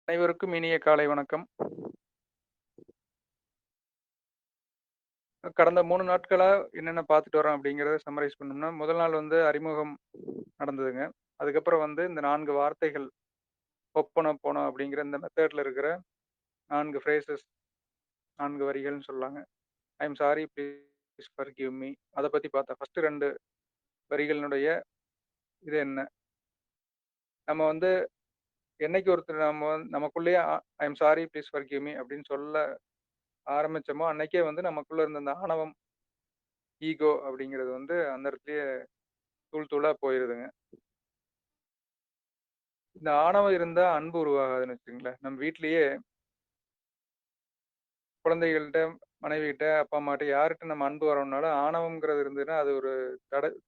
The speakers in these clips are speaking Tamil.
அனைவருக்கும் இனிய காலை வணக்கம். கடந்த 3 நாட்களா என்னென்ன பார்த்துட்டு வரோம் அப்படிங்கிறத சம்மரைஸ் பண்ணோம்னா, முதல் நாள் வந்து அறிமுகம் நடந்ததுங்க. அதுக்கப்புறம் வந்து இந்த 4 வார்த்தைகள் "ஹொப்பனொப்போனோ" அப்படிங்கிற இந்த மெத்தட்ல இருக்கிற 4 ஃப்ரேசஸ் 4 வரிகள்னு சொல்லலாங்க. "I am sorry, please forgive me" அத பத்தி பார்த்தோம். ஃபர்ஸ்ட் 2 வரிகளினுடைய இது என்ன? நம்ம வந்து என்னைக்கு ஒருத்தர் நமக்குள்ளேயே "I am sorry, please forgive me" அப்படின்னு சொல்ல ஆரம்பிச்சோமோ, அன்னைக்கே வந்து நமக்குள்ள இருந்த அந்த ஆணவம், ஈகோ அப்படிங்கிறது வந்து அந்த இடத்துலயே தூள் தூளா போயிருதுங்க. இந்த ஆணவம் இருந்தா அன்பு உருவாகாதுன்னு வச்சுக்கங்களேன். நம்ம வீட்லயே குழந்தைகள்ட்ட, மனைவிகிட்ட, அப்பா, அம்மாட்ட யார்ட்ட நம்ம அன்பு வரணும்னாலும் ஆணவம்ங்கிறது இருந்ததுன்னா, அது ஒரு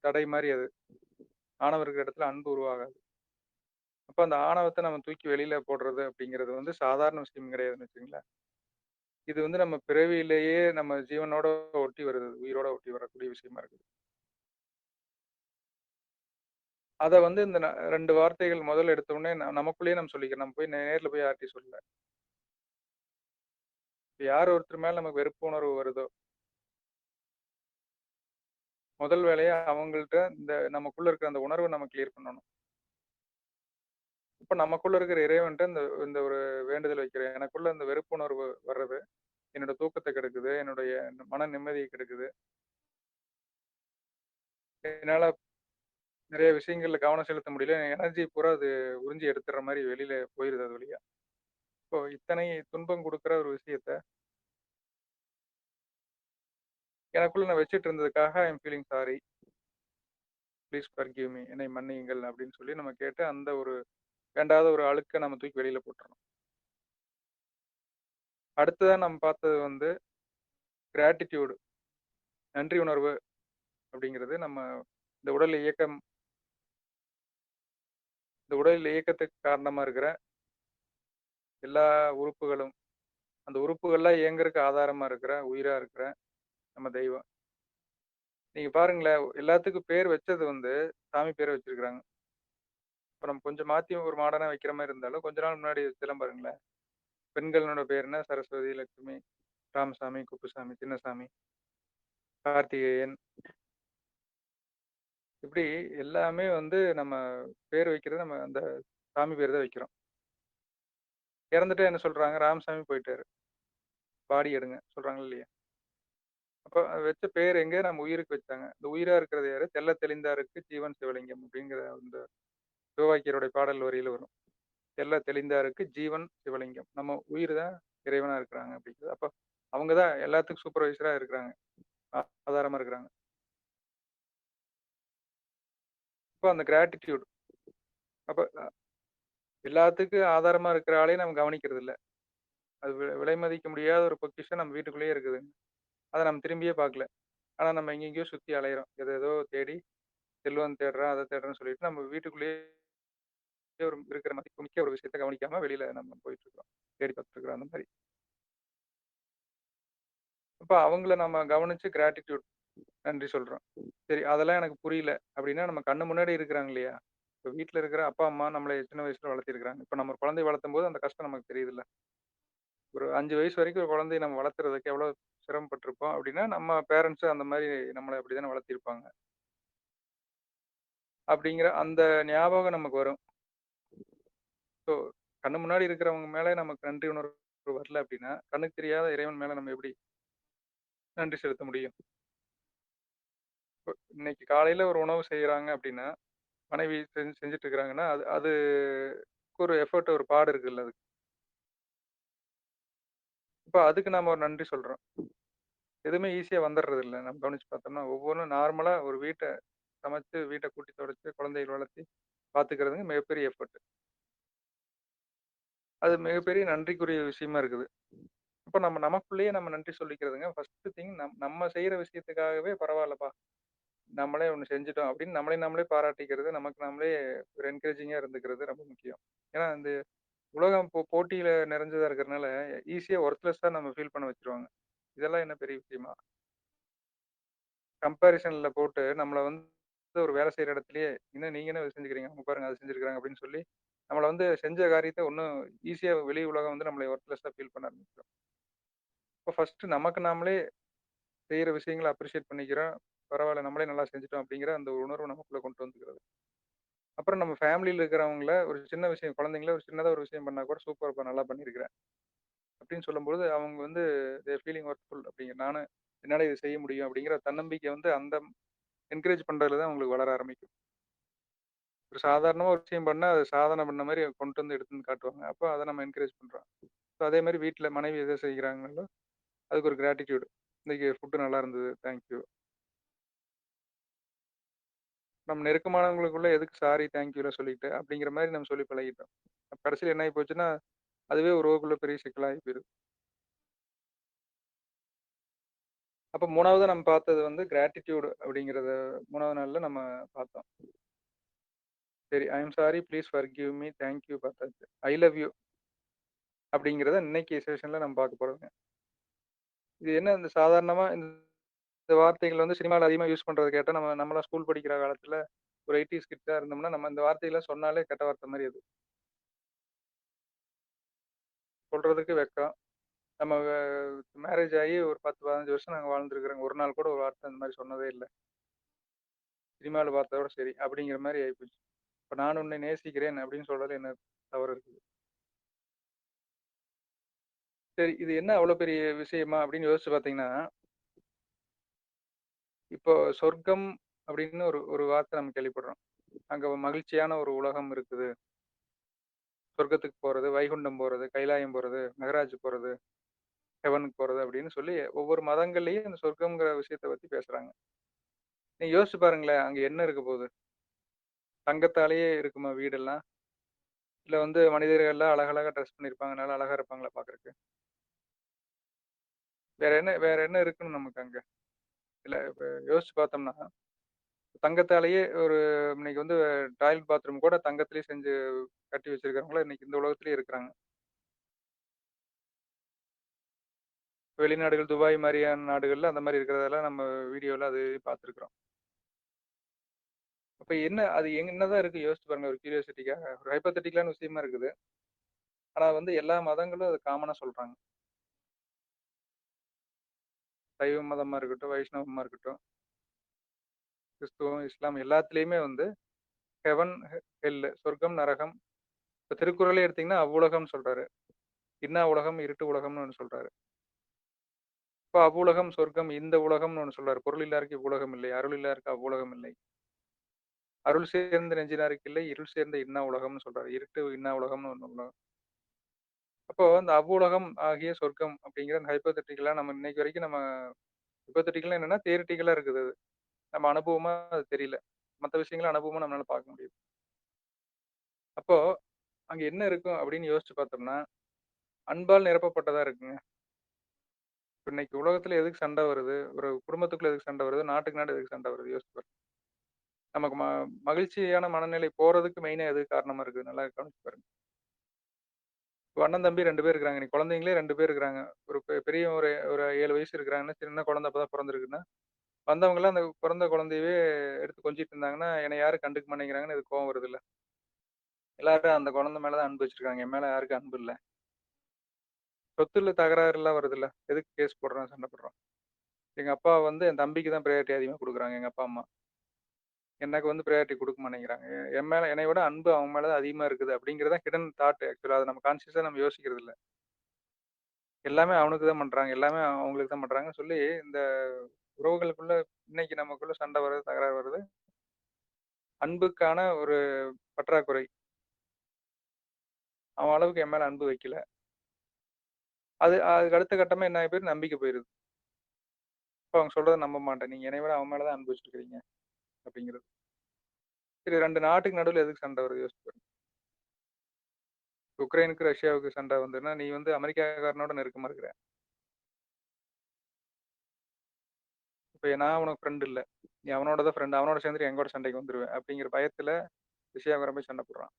தடை மாரி அது. ஆணவம் இருக்கிற இடத்துல அன்பு உருவாகாது. அப்ப அந்த ஆணவத்த நம்ம தூக்கி வெளியில போடுறது அப்படிங்கிறது வந்து சாதாரண விஷயம் கிடையாதுன்னு வச்சுக்கங்களேன். இது வந்து நம்ம பிறவியிலேயே நம்ம ஜீவனோட ஒட்டி வருது. உயிரோட ஒட்டி வரக்கூடிய விஷயமா இருக்குது. அத வந்து இந்த 2 வார்த்தைகள் முதல்ல எடுத்த உடனே நமக்குள்ளேயே நம்ம சொல்லிக்கிறோம். நம்ம போய் நேர்ல போய் யார்ட்டயும் சொல்லல. இப்ப யார் ஒருத்தர் மேல நமக்கு வெறுப்பு உணர்வு வருதோ முதல் வேலையா அவங்கள்ட்ட இந்த நமக்குள்ள இருக்கிற அந்த உணர்வ நம்ம கிளியர் பண்ணணும். இப்ப நமக்குள்ள இருக்கிற இறைவன்ட்ட இந்த இந்த ஒரு வேண்டுதல் வைக்கிறேன். எனக்குள்ள இந்த வெறுப்புணர்வு வர்றது, என்னோட தூக்கத்த கெடுக்குது, என்னுடைய மன நிம்மதிய கெடுக்குது. என்னால நிறைய விஷயங்கள்ல கவனம் செலுத்த முடியல. என் எனர்ஜி பூரா அது உறிஞ்சி எடுத்துடுற மாரி வெளியில போயிருது அது வழியா. இப்போ இத்தனை துன்பம் குடுக்குற ஒரு விஷயத்த எனக்குள்ள நான் வச்சுட்டு இருந்ததுக்காக I am feeling sorry. Please forgive me. என்னை மன்னியுங்கள் அப்படின்னு சொல்லி நம்ம கேட்டு அந்த ஒரு வேண்டாத ஒரு அழுக்க நம்ம தூக்கி வெளியில போட்டுறணும். அடுத்ததா நம்ம பார்த்தது வந்து கிராட்டிட்யூட். நன்றி உணர்வு அப்படிங்கிறது நம்ம இந்த உடல் இயக்கம் இந்த உடல் இயக்கத்துக்கு காரணமா இருக்கிற எல்லா உறுப்புகளும், அந்த உறுப்புகள்லாம் இயங்குறதுக்கு ஆதாரமா இருக்கிற, உயிரா இருக்கிற நம்ம தெய்வம். நீங்க பாருங்களேன், எல்லாத்துக்கும் பேர் வச்சது வந்து சாமி பேர வச்சிருக்காங்க. இப்ப நம்ம கொஞ்சம் மாத்தி ஒரு மாடர்னா வைக்கிற மாரி இருந்தாலும், கொஞ்ச நாள் முன்னாடி வச்சதெல்லாம் பாருங்களேன். பெண்களோட பேருனா சரஸ்வதி, லட்சுமி, ராமசாமி, குப்புசாமி, சின்னசாமி, கார்த்திகேயன் இப்படி எல்லாமே வந்து நம்ம பேர் வைக்கிறது நம்ம அந்த சாமி பேர் தான் வைக்கிறோம். இறந்துட்டா என்ன சொல்றாங்க? ராமசாமி போயிட்டாரு. பாடி எடுங்க சொல்றாங்களா இல்லையா? அப்ப வச்ச பேர் எங்க? நம்ம உயிருக்கு வச்சாங்க. இந்த உயிரா இருக்கிறது யாரு? "தெள்ளத் தெளிந்தாருக்கு ஜீவன் சிவலிங்கம்" அப்படிங்கிற அந்த சிவவாக்கியருடைய பாடல் வரியில வரும். "தெள்ளத் தெளிந்தாருக்கு ஜீவன் சிவலிங்கம்." நம்ம உயிர் தான் இறைவனா இருக்கிறாங்க அப்படிங்கிறது. அப்ப அவங்க தான் எல்லாத்துக்கும் சூப்பர்வைசரா இருக்கிறாங்க. ஆதாரமா இருக்கிறாங்க. அப்ப அந்த கிராட்டிட்யூட் அப்ப எல்லாத்துக்கும் ஆதாரமா இருக்கிற ஆளையும் நம்ம கவனிக்கிறது இல்ல. அது விலை மதிக்க முடியாத ஒரு பொக்கிஷம் நம்ம வீட்டுக்குள்ளேயே இருக்குது. அத நம்ம திரும்பியே பார்க்கல. ஆனா நம்ம எங்கெங்கேயோ சுத்தி அலையுறோம். எதேதோ தேடி செல்வம் தேடுறேன், அத தேடுறேன்னு சொல்லிட்டு நம்ம வீட்டுக்குள்ளேயே ஒரு இருக்கிற மதிப்புமிக்க ஒரு விஷயத்த கவனிக்காம வெளியில நம்ம போயிட்டு இருக்கோம். தேடி பார்த்துட்டு இருக்கிறோம் அந்த மாரி. அப்ப அவங்கள நம்ம கவனிச்சு கிராட்டிட்யூட் நன்றி சொல்றோம். சரி அதெல்லாம் எனக்கு புரியல அப்படின்னா நம்ம கண்ணு முன்னாடி இருக்கிறாங்க இல்லையா? இப்ப வீட்ல இருக்கிற அப்பா, அம்மா நம்மள சின்ன வயசுல வளர்த்திருக்கிறாங்க. இப்ப நம்ம ஒரு குழந்தைய வளர்த்தும்போது அந்த கஷ்டம் நமக்கு தெரியுதுல்ல. ஒரு 5 வயசு வரைக்கும் ஒரு குழந்தைய நம்ம வளர்த்துறதுக்கு எவ்வளோ சிரமப்பட்டுருப்போம் அப்படின்னா, நம்ம பேரண்ட்ஸும் அந்த மாரி நம்மள அப்படித்தானே வளர்த்திருப்பாங்க. அப்படிங்கிற அந்த ஞாபகம் நமக்கு வரும். ஸோ கண்ணு முன்னாடி இருக்கிறவங்க மேல நமக்கு நன்றி உணர்வு வரல அப்படின்னா, கண்ணுக்கு தெரியாத இறைவன் மேல நம்ம எப்படி நன்றி செலுத்த முடியும்? இப்ப இன்னைக்கு காலையில ஒரு உணவு செய்றாங்க அப்படின்னா, மனைவி செஞ்சுட்டு இருக்கிறாங்கன்னா, அது அதுக்கு ஒரு எஃபோர்ட் ஒரு பாடு இருக்குல்ல அதுக்கு. இப்ப அதுக்கு நாம ஒரு நன்றி சொல்றோம். எதுவுமே ஈஸியா வந்துடுறது இல்ல. நம்ம கவனிச்சு பார்த்தோம்னா, ஒவ்வொன்னும் நார்மலா ஒரு வீட்ட சமைச்சு, வீட்ட கூட்டி தொடச்சு, குழந்தைகள வளர்த்தி பார்த்துக்கிறதுங்க மிகப்பெரிய எஃபோர்ட். அது மிகப்பெரிய நன்றிக்குரிய விஷயமா இருக்குது. அப்ப நம்ம நமக்குள்ளேயே நம்ம நன்றி சொல்லிக்கிறதுங்க. ஃபர்ஸ்ட் திங் நம்ம செய்யற விஷயத்துக்காகவே பரவால்லப்பா. நம்மளே ஒண்ணு செஞ்சுட்டோம் அப்படின்னு நம்மளே நாமளே பாராட்டிக்கிறது, நமக்கு நாமளே ஒரு என்கரேஜிங்கா இருந்துக்கிறது ரொம்ப முக்கியம். ஏன்னா, இந்த உலகம் போட்டியில நிறைஞ்சதா இருக்கிறனால, ஈஸியா ஒர்த்லெஸ்ஸா நம்ம ஃபீல் பண்ண வச்சுருவாங்க. இதெல்லாம் என்ன பெரிய விஷயமா? கம்பேரிசன்ல போட்டு நம்மள வந்து ஒரு வேலை செய்ற இடத்திலேயே, "என்ன நீங்க என்ன செஞ்சுக்கிறீங்க? அங்க பாருங்க அத செஞ்சிருக்காங்க" அப்படின்னு சொல்லி, நம்மள வந்து செஞ்ச காரியத்த இன்னும் ஈஸியா வெளி உலகம் வந்து நம்மள ஒர்த்லெஸ்ஸா ஃபீல் பண்ண ஆரம்பிச்சுரும். அப்ப ஃபர்ஸ்ட்டு நமக்கு நாமளே செய்ற விஷயங்கள அப்ரிஷியேட் பண்ணிக்கிறோம். பரவால்ல நம்மளே நல்லா செஞ்சுட்டோம் அப்படிங்கிற அந்த ஒரு உணர்வு நமக்குள்ள கொண்டு வந்துக்கிறது. அப்புறம் நம்ம ஃபேமிலில இருக்கிறவங்கள ஒரு சின்ன விஷயம் குழந்தைங்கள ஒரு சின்னதா ஒரு விஷயம் பண்ணா கூட சூப்பர்ப்பா நல்லா பண்ணியிருக்கிற அப்படின்னு சொல்லும்போது அவங்க வந்து ஃபீலிங் ஒர்த்ஃபுல் அப்படிங்கிற நானு என்னால இத செய்ய முடியும் அப்படிங்கிற தன்னம்பிக்கை வந்து அந்த என்கரேஜ் பண்றதுல தான் அவங்களுக்கு வளர ஆரம்பிக்கும். ஒரு சாதாரணமா ஒரு விஷயம் பண்ணா அது சாதனை பண்ண மாரி கொண்டு வந்து எடுத்து வந்து காட்டுவாங்க. அப்ப அத நம்ம என்கரேஜ் பண்றோம். ஸோ அதே மாரி வீட்ல மனைவி எத செய்கிறாங்களோ அதுக்கு ஒரு கிராட்டிட்யூட். இன்னைக்கு ஃபுட் நல்லா இருந்தது. Thank you. நம்ம நெருக்கமானவங்களுக்குள்ள எதுக்கு சாரி, தேங்க் யூலாம் சொல்லிக்கிட்டு அப்படிங்கிற மாரி நம்ம சொல்லி பழகிட்டோம். கடைசியில என்ன ஆயி போச்சுன்னா, அதுவே உறவுக்குள்ள பெரிய சிக்கலாகி போயிருது. அப்ப 3வதா நம்ம பார்த்தது வந்து கிராட்டிட்யூட் அப்படிங்கிறத 3வது நாள்ல நம்ம பார்த்தோம். சரி I am sorry, please forgive me, thank you பார்த்தாச்சு. ஐ லவ் யூ அப்படிங்கிறத இன்னைக்கு செஷன்ல நம்ம பார்க்க போறோங்க. இது என்ன இந்த சாதாரணமா இந்த வார்த்தைகள் வந்து சினிமால அதிகமா யூஸ் பண்றது கேட்டா, நம்மலாம் ஸ்கூல் படிக்கிற காலத்துல ஒரு 80ஸ் கிட்ஸா இருந்தோம்னா, நம்ம இந்த வார்த்தையெல்லாம் சொன்னாலே கெட்ட வார்த்தை மாரி அது. சொல்றதுக்கு வெட்கம். நம்ம மேரேஜ் ஆகி ஒரு 10, 15 வருஷம் நாங்க வாழ்ந்துருக்கிறோங்க. ஒரு நாள் கூட ஒரு வார்த்தை அந்த மாரி சொன்னதே இல்ல. சினிமால பார்த்ததோட சரி, அப்படிங்கிற மாரி ஆயிப்போச்சு. இப்ப நான் உன்னை நேசிக்கிறேன் அப்படின்னு சொல்றதுல என்ன தவறு இருக்குது? சரி இது என்ன அவ்வளோ பெரிய விஷயமா அப்படின்னு யோசிச்சு பார்த்தீங்கன்னா, இப்போ சொர்க்கம் அப்படின்னு ஒரு ஒரு வார்த்தை நம்ம கேள்விப்படுறோம். அங்க மகிழ்ச்சியான ஒரு உலகம் இருக்குது. சொர்க்கத்துக்கு போறது, வைகுண்டம் போறது, கைலாயம் போறது, மெகராஜ் போறது, ஹெவனுக்கு போறது அப்படின்னு சொல்லி ஒவ்வொரு மதங்கள்லயும் இந்த சொர்க்கம்ங்கிற விஷயத்த பத்தி பேசுறாங்க. நீங்க யோசிச்சு பாருங்களேன், அங்க என்ன இருக்க போகுது? தங்கத்தாலேயே இருக்குமா வீடெல்லாம்? இல்ல வந்து மனிதர்கள்லாம் அழகழகா ட்ரெஸ் பண்ணியிருப்பாங்க. நல்லா அழகா இருப்பாங்களா பார்க்கறக்கு? வேற என்ன இருக்குன்னு நமக்கு அங்க? இல்ல இப்ப யோசிச்சு பார்த்தோம்னா, தங்கத்தாலேயே ஒரு இன்னைக்கு வந்து டாய்லெட் பாத்ரூம் கூட தங்கத்திலேயே செஞ்சு கட்டி வச்சிருக்கிறவங்கலாம் இன்னைக்கு இந்த உலகத்திலேயே இருக்கிறாங்க. வெளிநாடுகள் துபாய் மாரியான நாடுகள்ல அந்த மாரி இருக்கிறதெல்லாம் நம்ம வீடியோல அது பார்த்துருக்கிறோம். அப்ப என்ன அது என்னதான் இருக்கு யோசிச்சு பாருங்க ஒரு கியூரியாசிட்டிக்காக. ஒரு ஹைப்போதெட்டிக்கலான விஷயமா இருக்குது. ஆனா வந்து எல்லா மதங்களும் அத காமனா சொல்றாங்க. சைவ மதமா இருக்கட்டும், வைஷ்ணவமா இருக்கட்டும், கிறிஸ்துவம், இஸ்லாம் எல்லாத்துலயுமே வந்து ஹெவன், ஹெல் சொர்க்கம், நரகம். இப்ப திருக்குறளே எடுத்தீங்கன்னா அவ்வுலகம்னு சொல்றாரு. இன்னா உலகம், இருட்டு உலகம்னு ஒண்ணு சொல்றாரு. இப்ப அவ்வுலகம், சொர்க்கம், இந்த உலகம்னு ஒண்ணு சொல்றாரு. பொருள் இல்லாருக்கு இவ்வுலகம் இல்லை. அருள் இல்லாருக்கு அவ்வுலகம் இல்லை. அருள் சேர்ந்த நெஞ்சினாருக்கு இல்லை. இருள் சேர்ந்த இன்னா உலகம்னு சொல்றாரு. இருட்டு இன்னா உலகம்னு ஒண்ணு உலகம். அப்போ அந்த அவ்வுலகம் ஆகிய சொர்க்கம் அப்படிங்கிற அந்த ஹைப்போதெட்டிக்கலா நம்ம இன்னைக்கு வரைக்கும் நம்ம ஹைப்போதெட்டிக்கல்னா என்னன்னா தியரிட்டிக்கலா இருக்குது அது. நம்ம அனுபவமா அது தெரியல. மத்த விஷயங்கள அனுபவமா நம்மளால பார்க்க முடியுது. அப்போ அங்க என்ன இருக்கும் அப்படின்னு யோசிச்சு பார்த்தோம்னா, அன்பால் நிரப்பப்பட்டதா இருக்குங்க. இப்ப இன்னைக்கு உலகத்துல எதுக்கு சண்டை வருது? ஒரு குடும்பத்துக்குள்ள எதுக்கு சண்டை வருது? நாட்டுக்கு நாடு எதுக்கு சண்டை வருது? யோசிச்சு பாருங்க. நமக்கு மகிழ்ச்சியான மனநிலை போறதுக்கு மெயினா எது காரணமா இருக்குது? நல்லா கவனிச்சு பாருங்க. இப்ப அண்ணன், தம்பி 2 பேர் இருக்கிறாங்க. இன்னைக்கு குழந்தைங்களே 2 பேர் இருக்கிறாங்க. ஒரு பெரிய ஒரு ஒரு 7 வயசு இருக்கிறாங்கன்னா, சின்ன குழந்தை அப்பதான் பொறந்திருக்குன்னா, வந்தவங்கலாம் அந்த பொறந்த குழந்தையவே எடுத்து கொஞ்சிட்டு இருந்தாங்கன்னா, என்னை யாரும் கண்டுக்க மாட்டேங்கிறாங்கன்னு எனக்கு கோவம் வருதுல்ல. எல்லாரும் அந்த குழந்தை மேல தான் அன்பு வச்சிருக்காங்க. என் மேல யாருக்கும் அன்பு இல்ல. சொத்துல தகராறுலாம் வருதுல்ல. எதுக்கு கேஸ் போடுறோம், சண்டை போடுறோம். எங்க அப்பா வந்து என் தம்பிக்கு தான் பிரையாரிட்டி அதிகமா குடுக்குறாங்க எங்க அப்பா, அம்மா. எனக்கு வந்து பிரையாரிட்டி குடுக்க மாட்டேங்கிறாங்க. என் மேல என்னைய விட அன்பு அவன் மேல தான் அதிகமா இருக்குது அப்படிங்கிறது தான் ஹிடன் தாட் ஆக்சுவலா. அத நம்ம கான்ஷியஸா நம்ம யோசிக்கிறது இல்ல. எல்லாமே அவனுக்கு தான் பண்றாங்க. எல்லாமே அவங்களுக்கு தான் பண்றாங்கன்னு சொல்லி, இந்த உறவுகளுக்குள்ள இன்னைக்கு நமக்குள்ள சண்டை வருது, தகராறு வருது. அன்புக்கான ஒரு பற்றாக்குறை. அவன் அளவுக்கு என் மேல அன்பு வைக்கல. அதுக்கு அடுத்த கட்டமா என்ன ஆகி போயிருது? நம்பிக்கை போயிருது. அப்ப அவங்க சொல்றத நம்ப மாட்டேன். நீங்க என்னைய விட அவன் மேல தான் அன்பு வச்சிருக்கிறீங்க அப்படிங்கிறது. சரி 2 நாட்டுக்கு நடுவுல எதுக்கு சண்டை வருது யோசிச்சு பாருங்க. உக்ரைனுக்கு, ரஷ்யாவுக்கு சண்டை வந்ததுன்னா, நீ வந்து அமெரிக்காக்காரனோட நெருக்கமா இருக்கிற. இப்ப நான் உனக்கு ஃப்ரெண்ட் இல்ல. நீ அவனோட தான் ஃப்ரெண்ட். அவனோட சேர்ந்துட்டு என் கூட சண்டைக்கு வந்துருவ. அப்படிங்கிற பயத்துல ரஷ்யாக்காரன் போய் சண்டை போடுறான்.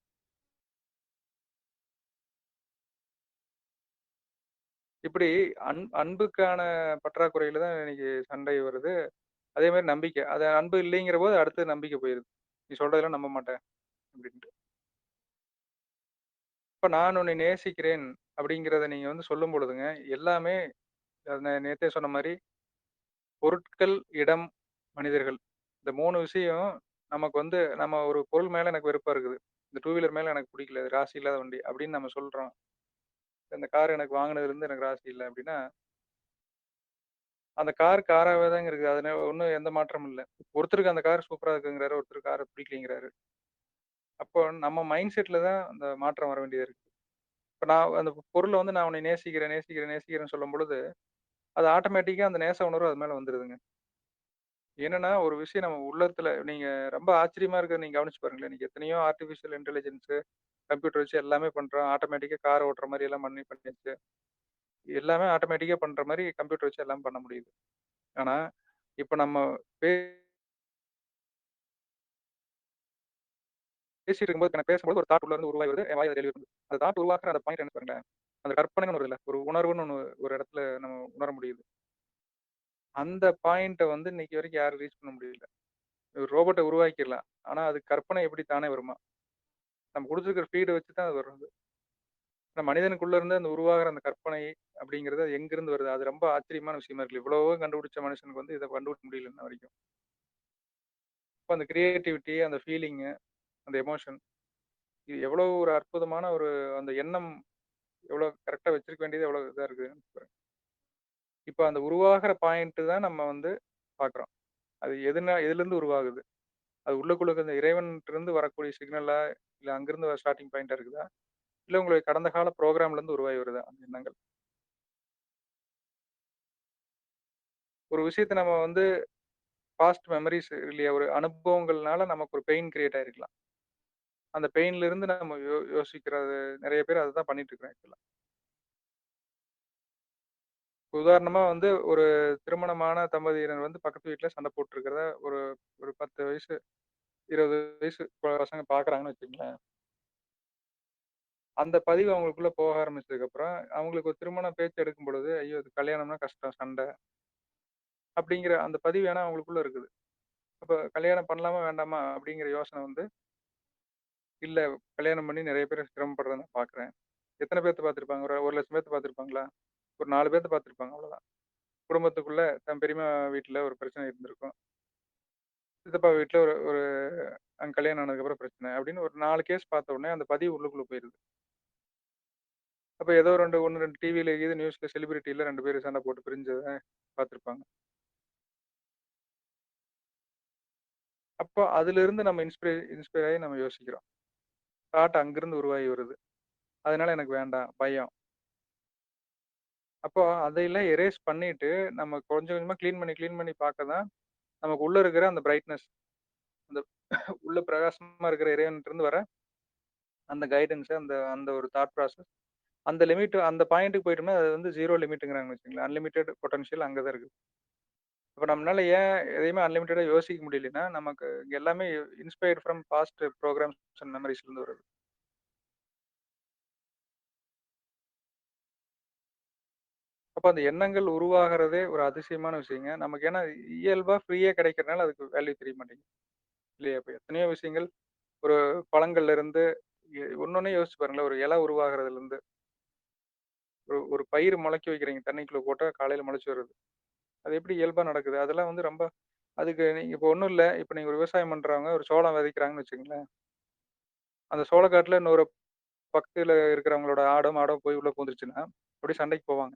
இப்படி அன்புக்கான பற்றாக்குறையில தான் இன்னைக்கு சண்டை வருது. அதே மாரி நம்பிக்கை. அது அன்பு இல்லைங்கிற போது அடுத்து நம்பிக்கை போயிருது. நீ சொல்றதெல்லாம் நம்ப மாட்டேன் அப்படின்ட்டு. இப்ப நான் உன்னை நேசிக்கிறேன் அப்படிங்கிறத நீங்க வந்து சொல்லும் பொழுதுங்க, எல்லாமே நேத்தே சொன்ன மாரி பொருட்கள், இடம், மனிதர்கள். இந்த 3 விஷயம் நமக்கு வந்து நம்ம ஒரு பொருள் மேல எனக்கு வெறுப்பா இருக்குது. இந்த டூ வீலர் மேல எனக்கு பிடிக்கல. இது ராசி இல்லாத வண்டி அப்படின்னு நம்ம சொல்றோம். இந்த கார் எனக்கு வாங்குனதுலருந்து எனக்கு ராசி இல்ல அப்படின்னா, அந்த கார் காராவே தாங்க இருக்கு. அதுல ஒண்ணும் எந்த மாற்றமும் இல்ல. ஒருத்தருக்கு அந்த கார் சூப்பரா இருக்குங்கிறாரு, ஒருத்தருக்கு கார் பிடிக்கலைங்கிறாரு. அப்போ நம்ம மைண்ட் செட்ல தான் அந்த மாற்றம் வர வேண்டியது இருக்கு. இப்ப நான் அந்த பொருள வந்து நான் உன்னை நேசிக்கிறேன், நேசிக்கிறேன், நேசிக்கிறேன்னு சொல்லும்பொழுது, அது ஆட்டோமேட்டிக்கா அந்த நேச உணர்வு அது மேல வந்துருதுங்க. என்னன்னா, ஒரு விஷயம் நம்ம உள்ளத்துல நீங்க ரொம்ப ஆச்சரியமா இருக்கிறத நீங்க கவனிச்சு பாருங்களேன். இன்னைக்கு எத்தனையோ ஆர்டிபிஷியல் இன்டெலிஜென்ஸ், கம்ப்யூட்டர் வச்சு எல்லாமே பண்றோம். ஆட்டோமேட்டிக்கா கார் ஓட்டுற மாரி எல்லாம் பண்ணியாச்சு. எல்லாமே ஆட்டோமேட்டிக்கா பண்ற மாரி கம்ப்யூட்டர் வச்சு எல்லாம் பண்ண முடியுது. ஆனா, இப்ப நம்ம பேசிட்டு இருக்கும்போது நான் பேசும்போது ஒரு தாட் உள்ள இருந்து உருவாகி வருது. என் வாயில டெலிவரி பண்ணுது. அந்த தாட் உருவாக்குற அந்த பாயிண்ட் என்ன பாருங்களேன். அந்த கற்பனைன்னு வருதுல்ல. ஒரு உணர்வுன்னு ஒண்ணு ஒரு இடத்துல நம்ம உணர முடியுது. அந்த பாயிண்ட்ட வந்து இன்னைக்கு வரைக்கும் யாரும் ரீச் பண்ண முடியல. ஒரு ரோபோட்ட உருவாக்கிரலாம். ஆனா, அது கற்பனை எப்படி தானே வருமா? நம்ம குடுத்துருக்கிற ஃபீட வச்சு தான் அது வருது. ஆனா மனிதனுக்குள்ள இருந்து அந்த உருவாகுற அந்த கற்பனை அப்படிங்கிறது அது எங்கிருந்து வருது? அது ரொம்ப ஆச்சரியமான விஷயமா இருக்கு. இவ்வளவோ கண்டுபிடிச்ச மனுஷனுக்கு வந்து இத கண்டுபிடிக்க முடியல இன்ன வரைக்கும். அப்ப அந்த கிரியேட்டிவிட்டி, அந்த ஃபீலிங்கு, அந்த எமோஷன் இது எவ்வளோ ஒரு அற்புதமான ஒரு அந்த எண்ணம் எவ்வளோ கரெக்ட்டா வச்சிருக்க வேண்டியது எவ்வளோ இதா இருக்கு. இப்ப அந்த உருவாகுற பாயிண்ட் தான் நம்ம வந்து பார்க்குறோம். அது எதுலருந்து உருவாகுது? அது உள்ளுக்குள்ள இருக்க அந்த இறைவன்ட்டருந்து வரக்கூடிய சிக்னலா? இல்ல அங்கிருந்து வர ஸ்டார்ட்டிங் பாயிண்ட்டா இருக்குதா? இல்ல உங்களுக்கு கடந்த கால புரோகிராம்லருந்து உருவாகி வருதா அந்த எண்ணங்கள்? ஒரு விஷயத்த நம்ம வந்து பாஸ்ட் மெமரீஸ் இல்லையா? ஒரு அனுபவங்கள்னால நமக்கு ஒரு பெயின் கிரியேட் ஆயிருக்கலாம். அந்த பெயின்ல இருந்து நம்ம யோசிக்கிறது நெறைய பேர் அததான் பண்ணிட்டு இருக்காங்க ஆக்சுவலா. உதாரணமா வந்து ஒரு திருமணமான தம்பதியினர் வந்து பக்கத்து வீட்ல சண்டை போட்டுருக்கிறத ஒரு ஒரு 10 வயசு, 20 வயசு பசங்க பார்க்குறாங்கன்னு வச்சுக்கங்களேன். அந்த பதிவு அவங்களுக்குள்ள போக ஆரம்பிச்சதுக்கப்புறம், அவங்களுக்கு ஒரு திருமண பேச்சு எடுக்கும் பொழுது, ஐயோ! இது கல்யாணம்னா கஷ்டம், சண்டை அப்படிங்கிற அந்த பதிவு ஏன்னா அவங்களுக்குள்ள இருக்குது. அப்ப கல்யாணம் பண்ணலாமா, வேண்டாமா அப்படிங்கிற யோசனை வந்து, இல்ல கல்யாணம் பண்ணி நெறைய பேர் சிரமப்படுறத நான் பார்க்குறேன். எத்தன பேத்த பார்த்துருப்பாங்க? ஒரு 1,00,000 பேத்த பார்த்துருப்பாங்களா? ஒரு 4 பேத்த பார்த்துருப்பாங்க அவ்வளோதான். குடும்பத்துக்குள்ள தன் பெரியம்மா வீட்ல ஒரு பிரச்சனை இருந்திருக்கும். சித்தப்பா வீட்ல ஒரு ஒரு அங்க கல்யாணம் ஆனதுக்கப்புறம் பிரச்சனை. அப்படின்னு ஒரு 4 கேஸ் பார்த்த உடனே அந்த பதிவு உள்ளுக்குள்ள போயிருது. அப்ப ஏதோ 1, 2 டிவில கீது நியூஸ்ல செலிபிரிட்டில 2 பேரு சண்டை போட்டு பிரிஞ்சத பார்த்துருப்பாங்க. அப்போ அதிலிருந்து நம்ம இன்ஸ்பயர் ஆயி நம்ம யோசிக்கிறோம். தாட் அங்கிருந்து உருவாகி வருது. அதனால எனக்கு வேண்டாம். பயம். அப்போ அதையெல்லாம் எரேஸ் பண்ணிட்டு, நம்ம கொஞ்சம் கொஞ்சமா கிளீன் பண்ணி பார்க்க தான், நமக்கு உள்ள இருக்கிற அந்த பிரைட்னஸ், அந்த உள்ள பிரகாசமா இருக்கிற இறைவன்ட்டருந்து வர அந்த கைடன்ஸ், அந்த அந்த ஒரு தாட் ப்ராசஸ், அந்த லிமிட் அந்த பாயிண்ட்க்கு போயிட்டோம்னா, அது வந்து 0 லிமிட்ங்கிறாங்கன்னு வச்சுக்கங்களேன். அன்லிமிட்டட் பொட்டன்ஷியல் அங்க தான் இருக்கு. அப்ப நம்மளால ஏன் எதையுமே அன்லிமிட்டடா யோசிக்க முடியலன்னா, நமக்கு இங்க எல்லாமே inspired from past programs and மெமரீஸ்லருந்து வருது. அப்ப அந்த எண்ணங்கள் உருவாகுறதே ஒரு அதிசயமான விஷயங்க. நமக்கு ஏன்னா இயல்பா ஃப்ரீயா கிடைக்கிறனால அதுக்கு வேல்யூ தெரிய மாட்டேங்குது. இல்லையா? இப்ப எத்தனையோ விஷயங்கள் ஒரு பழங்கள்ல இருந்து ஒண்ணொண்ணையும் யோசிச்சு பாருங்களேன். ஒரு இலை உருவாகுறதுலருந்து, ஒரு பயிர் முளைக்க வைக்கிறீங்க. தண்ணிக்குள்ள போட்டா காலையில முளைச்சு வருது. அது எப்படி இயல்பா நடக்குது? அதெல்லாம் வந்து ரொம்ப அதுக்கு நீங்க இப்ப ஒண்ணும் இல்ல. இப்ப நீங்க ஒரு விவசாயம் பண்றவங்க ஒரு சோளம் விதைக்கிறாங்கன்னு வச்சுக்கங்களேன். அந்த சோளக்காட்டுல இன்னொரு பக்கத்துல இருக்கிறவங்களோட ஆடோ, மாடோ போய் உள்ள பூந்துருச்சுன்னா, அப்படியே சண்டைக்கு போவாங்க.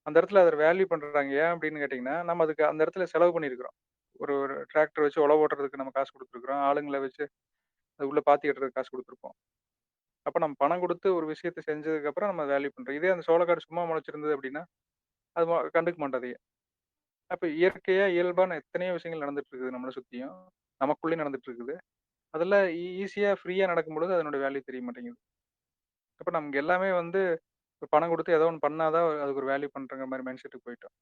அந்த இடத்துல அத வேல்யூ பண்றாங்க. ஏன் அப்படின்னு கேட்டீங்கன்னா, நம்ம அதுக்கு அந்த இடத்துல செலவு பண்ணியிருக்கிறோம். ஒரு ஒரு டிராக்டர் வச்சு உழவு ஓட்டுறதுக்கு நம்ம காசு குடுத்துருக்கிறோம். ஆளுங்கள வச்சு அது உள்ள பாத்தி கட்டுறதுக்கு காசு குடுத்துருப்போம். அப்ப நம்ம பணம் குடுத்து ஒரு விஷயத்த செஞ்சதுக்கு அப்புறம் நம்ம வேல்யூ பண்றோம். இதே அந்த சோளக்காடு சும்மா முளைச்சிருந்தது அப்படின்னா, அது கண்டுக்க மாட்டோம் அதைய. அப்ப இயற்கையா இயல்பான எத்தனையோ விஷயங்கள் நடந்துட்டு இருக்குது நம்மள சுத்தியும். நமக்குள்ளயும் நடந்துட்டு இருக்குது. அதெல்லாம் ஈஸியா ஃப்ரீயா நடக்கும்பொழுது அதனுடைய வேல்யூ தெரிய மாட்டேங்குது. அப்ப நமக்கு எல்லாமே வந்து பணம் குடுத்து ஏதோ ஒண்ணு பண்ணா தான் அதுக்கு ஒரு வேல்யூ பண்றங்கிற மாரி மைண்ட் செட்க்கு போயிட்டோம்.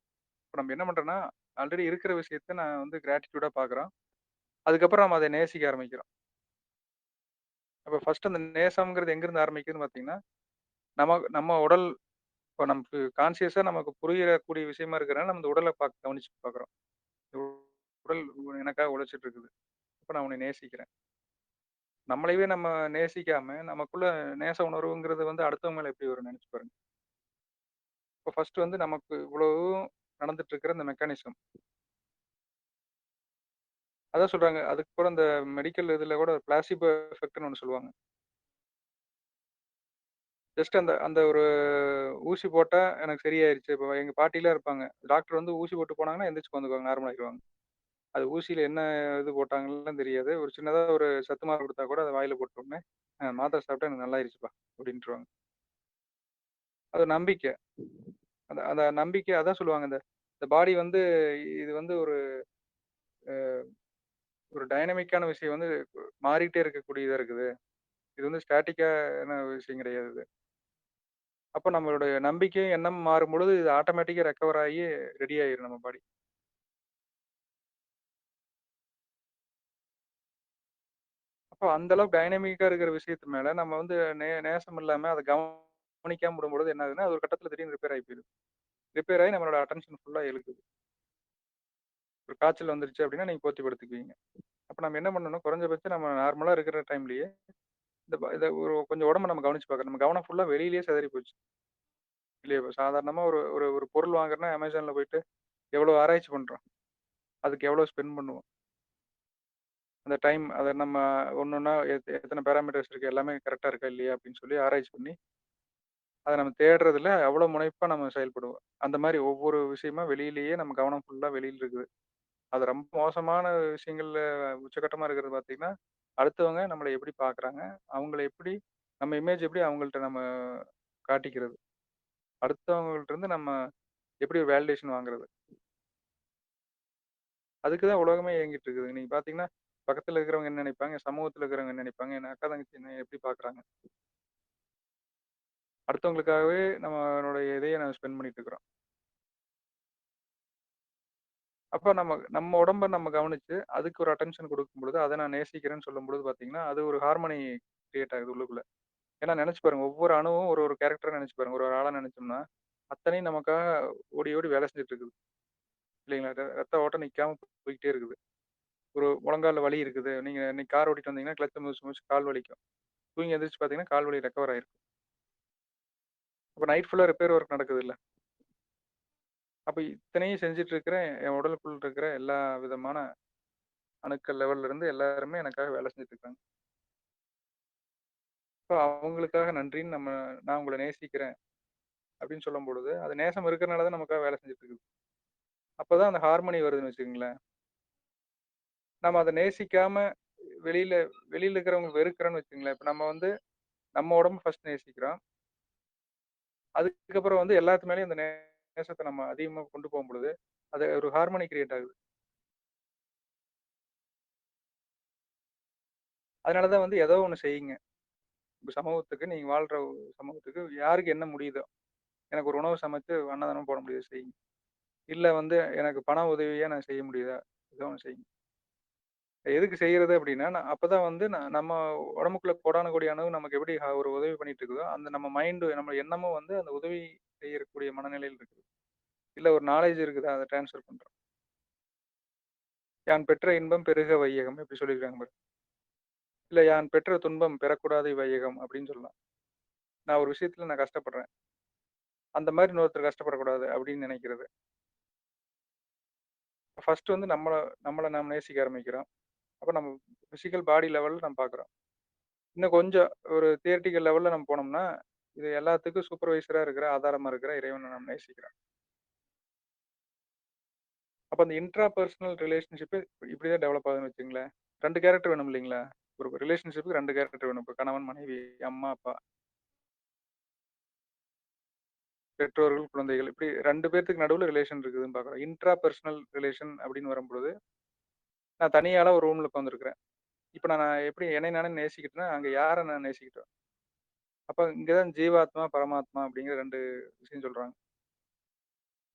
இப்ப நம்ம என்ன பண்றோம்னா, ஆல்ரெடி இருக்கிற விஷயத்த நான் வந்து கிராட்டிட்யூடா பார்க்குறோம். அதுக்கப்புறம் நம்ம அத நேசிக்க ஆரம்பிக்கிறோம். அப்ப ஃபர்ஸ்ட் அந்த நேசம்ங்கிறது எங்கிருந்து ஆரம்பிக்குதுன்னு பார்த்தீங்கன்னா, நம்ம நம்ம உடல் இப்ப நமக்கு கான்ஷியஸா நமக்கு புரியக்கூடிய விஷயமா இருக்கிறனால, நம்ம இந்த உடல கவனிச்சு பார்க்குறோம். உடல் எனக்காக உழைச்சிட்டு இருக்குது. அப்ப நான் உன்னை நேசிக்கிறேன். நம்மளையே நம்ம நேசிக்காம, நமக்குள்ள நேச உணர்வுங்கிறது வந்து அடுத்தவங்க மேல எப்படி வரும்னு நெனச்சு பாருங்க. இப்ப ஃபர்ஸ்ட் வந்து நமக்கு இவ்வளவும் நடந்துட்டு இருக்கிற இந்த மெக்கானிசம். அதான் சொல்றாங்க. அதுக்கு கூட இந்த மெடிக்கல் இதுல கூட பிளாசிபோ எஃபெக்ட்ன்னு ஒண்ணு சொல்லுவாங்க. ஜஸ்ட் அந்த அந்த ஒரு ஊசி போட்டா எனக்கு சரியாயிருச்சு. இப்ப எங்க பாட்டிலாம் இருப்பாங்க. டாக்டர் வந்து ஊசி போட்டு போனாங்கன்னா எந்திரிச்சு உட்காந்துக்குவாங்க. நார்மல் ஆயிருவாங்க. அது ஊசியில என்ன இது போட்டாங்கன்னுலாம் தெரியாது. ஒரு சின்னதா ஒரு சத்து மாவு குடுத்தா கூட அத வாயில போட்ட உடனே, மாத்திரை சாப்பிட்டா எனக்கு நல்லாயிருச்சுப்பா அப்டின்ருவாங்க. அது நம்பிக்கை. அந்த அந்த நம்பிக்கை அதான் சொல்லுவாங்க. இந்த இந்த பாடி வந்து இது வந்து ஒரு ஒரு டைனமிக்கான விஷயம் வந்து மாறிட்டே இருக்கக்கூடியதா இருக்குது. இது வந்து ஸ்டாட்டிக்கான விஷயம் கிடையாது இது. அப்ப நம்மளுடைய நம்பிக்கை, எண்ணம் மாறும்பொழுது இது ஆட்டோமேட்டிக்கா ரெக்கவர் ஆகி ரெடி ஆயிரும் நம்ம பாடி. அப்போ அந்த அளவுக்கு டைனமிக்கா இருக்கிற விஷயத்து மேல நம்ம வந்து நேசம் இல்லாம அத கவனிக்காம விடும்பொழுது என்ன ஆகுதுன்னா, அது ஒரு கட்டத்தில திடீர்னு ரிப்பேர் ஆயி போயிருது. ரிப்பேர் ஆயி நம்மளோட அட்டென்ஷன் ஃபுல்லா இழுக்குது. ஒரு காய்ச்சல் வந்துருச்சு அப்டின்னா, நீங்க போத்தி படுத்துக்குவீங்க. அப்ப நம்ம என்ன பண்ணணும், குறைஞ்சபட்சம் நம்ம நார்மலா இருக்கிற டைம்லயே, இத ஒரு கொஞ்சம் உடம்ப நம்ம கவனிச்சு பார்க்கணும். நம்ம கவனம் ஃபுல்லா வெளியிலேயே சிதறி போச்சு. இல்லையா? இப்ப சாதாரணமா ஒரு ஒரு ஒரு பொருள் வாங்குறோம்னா, Amazonல போயிட்டு எவ்வளோ ஆராய்ச்சி பண்றோம். அதுக்கு எவ்வளோ ஸ்பெண்ட் பண்ணுவோம். அந்த டைம் அத நம்ம ஒண்ணொன்னா எத்தன பேராமீட்டர்ஸ் இருக்கு, எல்லாமே கரெக்ட்டா இருக்கா இல்லையா? அப்படின்னு சொல்லி ஆராய்ச்சி பண்ணி, அத நம்ம தேடுறதுல அவ்வளோ முனைப்பா நம்ம செயல்படுவோம். அந்த மாரி ஒவ்வொரு விஷயமா வெளியிலேயே நம்ம கவனம் ஃபுல்லா வெளியில இருக்குது. அது ரொம்ப மோசமான விஷயங்கள்ல உச்சகட்டமா இருக்கிறது பார்த்தீங்கன்னா, அடுத்தவங்க நம்மள எப்படி பார்க்குறாங்க? அவங்கள எப்படி நம்ம இமேஜ் எப்படி அவங்கள்ட்ட நம்ம காட்டிக்கிறது? அடுத்தவங்கள்ட்ட இருந்து நம்ம எப்படி ஒரு வேலிடேஷன் வாங்குறது? அதுக்கு தான் உலகமே இயங்கிட்டு இருக்குது. நீங்க பார்த்தீங்கன்னா, பக்கத்துல இருக்கிறவங்க என்ன நினைப்பாங்க? சமூகத்துல இருக்கிறவங்க என்ன நினைப்பாங்க? என் அக்கா, தங்கச்சி என்ன எப்படி பார்க்குறாங்க? அடுத்தவங்களுக்காகவே நம்மளுடைய இதையே நம்ம ஸ்பெண்ட் பண்ணிட்டு இருக்கிறோம். அப்ப நம்ம நம்ம உடம்ப நம்ம கவனிச்சு, அதுக்கு ஒரு அட்டென்ஷன் குடுக்கும் பொழுது, அத நான் நேசிக்கிறேன்னு சொல்லும்பொழுது பார்த்தீங்கன்னா, அது ஒரு ஹார்மனி கிரியேட் ஆகுது உள்ளுக்குள்ள. ஏன்னா நெனச்சு பாருங்க, ஒவ்வொரு அணுவும் ஒரு ஒரு கேரக்டரா நெனச்சு பாருங்க. ஒரு ஒரு ஆளா நெனச்சோம்னா, அத்தனையும் நமக்காக ஓடி ஓடி வேலை செஞ்சுட்டு இருக்குது. இல்லைங்களா? ரத்த ஓட்டம் நிக்காம போய்க்கிட்டே இருக்குது. ஒரு முழங்கால்ல வலி இருக்குது. நீங்க இன்னைக்கு கார் ஓட்டிட்டு வந்தீங்கன்னா, கிளட்ச மிதிச்சு மிதிச்சு கால் வலிக்கும். தூங்கி எந்திரிச்சு பார்த்தீங்கன்னா, கால் வலி ரெக்கவர் ஆயிருக்கும். அப்ப நைட் ஃபுல்லா ரிப்பேர் ஒர்க் நடக்குதுல்ல. அப்ப இத்தனையும் செஞ்சுட்டு இருக்கிறேன், என் உடலுக்குள்ள இருக்கிற எல்லா விதமான அணுக்கள் லெவல்ல இருந்து எல்லாருமே எனக்காக வேலை செஞ்சுட்டு இருக்காங்க. அப்ப அவங்களுக்காக நன்றின்னு நான் உங்கள நேசிக்கிறேன் அப்படின்னு சொல்லும்பொழுது, அது நேசம் இருக்கிறனால தான் நமக்காக வேலை செஞ்சுட்டு இருக்குது. அப்பதான் அந்த ஹார்மனி வருதுன்னு வச்சுக்கங்களேன். நம்ம அத நேசிக்காம வெளியில வெளியில இருக்கிறவங்க வெறுக்கிறோம்னு வச்சுக்கங்களேன். இப்ப நம்ம வந்து நம்ம உடம்பு ஃபர்ஸ்ட் நேசிக்கிறோம். அதுக்கப்புறம் வந்து எல்லாத்து மேலயும் அந்த நேசத்த நம்ம அதிகமா கொண்டு போகும்பொழுது, அது ஒரு ஹார்மனி கிரியேட் ஆகுது. அதனால தான் வந்து ஏதோ ஒண்ணு செய்யுங்க. உங்க சமூகத்துக்கு நீங்க வாழ்ற சமூகத்துக்கு யாருக்கு என்ன முடியுதோ, எனக்கு ஒரு உணவு சமைச்சு அன்னதானம் போட முடியுதோ செய்யுங்க. இல்ல வந்து எனக்கு பண உதவியா நான் செய்ய முடியுதா? ஏதோ ஒண்ணு செய்யுங்க. எதுக்கு செய்யறது அப்படின்னா, அப்பதான் வந்து நம்ம உடம்புக்குள்ள கோடான கோடி அணு நமக்கு எப்படி ஒரு உதவி பண்ணிட்டு இருக்குதோ, அந்த நம்ம மைண்ட் நம்ம எண்ணமும் வந்து அந்த உதவி செய்யக்கூடிய மனநிலையில இருக்குது. இல்ல ஒரு நாலேட்ஜ் இருக்குதா, அத ட்ரான்ஸ்ஃபர் பண்றோம். "யான் பெற்ற இன்பம் பெருக வையகம்" எப்படி சொல்லியிருக்காங்க பாருங்க. இல்ல "யான் பெற்ற துன்பம் பெறக்கூடாது இவ்வையகம்" அப்படின்னு சொல்லலாம். நான் ஒரு விஷயத்துல நான் கஷ்டப்படுறேன். அந்த மாரி இன்னொருத்தர் கஷ்டப்படக்கூடாது அப்படின்னு நினைக்கிறது. ஃபர்ஸ்ட் வந்து நம்மள நம்மள நாம நேசிக்க ஆரம்பிக்கிறோம். அப்ப நம்ம பிசிக்கல் பாடி லெவல்ல நம்ம பார்க்குறோம். இன்னும் கொஞ்சம் ஒரு தியரிட்டிக்கல் லெவல்ல நம்ம போனோம்னா, இது எல்லாத்துக்கும் சூப்பர்வைசரா இருக்கிற, ஆதாரமா இருக்கிற இறைவன நம்ம நேசிக்கிறோம். அப்ப அந்த இன்ட்ரா பெர்சனல் ரிலேஷன்ஷிப் இப்படிதான் டெவலப் ஆகுதுன்னு வச்சுக்கங்களேன். 2 கேரக்டர் வேணும் இல்லைங்களா? ஒரு ரிலேஷன்ஷிப்க்கு 2 கேரக்டர் வேணும். இப்ப கணவன், மனைவி, அம்மா, அப்பா, பெற்றோர்கள், குழந்தைகள் இப்படி 2 பேத்துக்கு நடுவுல ரிலேஷன் இருக்குதுன்னு பார்க்குறோம். இன்ட்ரா பெர்சனல் ரிலேஷன் அப்படின்னு வரும்பொழுது, நான் தனியாளா ஒரு ரூம்ல உட்கார்ந்திருக்கிறேன். இப்ப நான் எப்படி என்னை நானே நேசிக்கிட்டேன்னா, அங்க யார நான் நேசிக்கிட்டேன். அப்ப இங்க தான் ஜீவாத்மா, பரமாத்மா அப்படிங்கிற 2 விஷயம் சொல்றாங்க.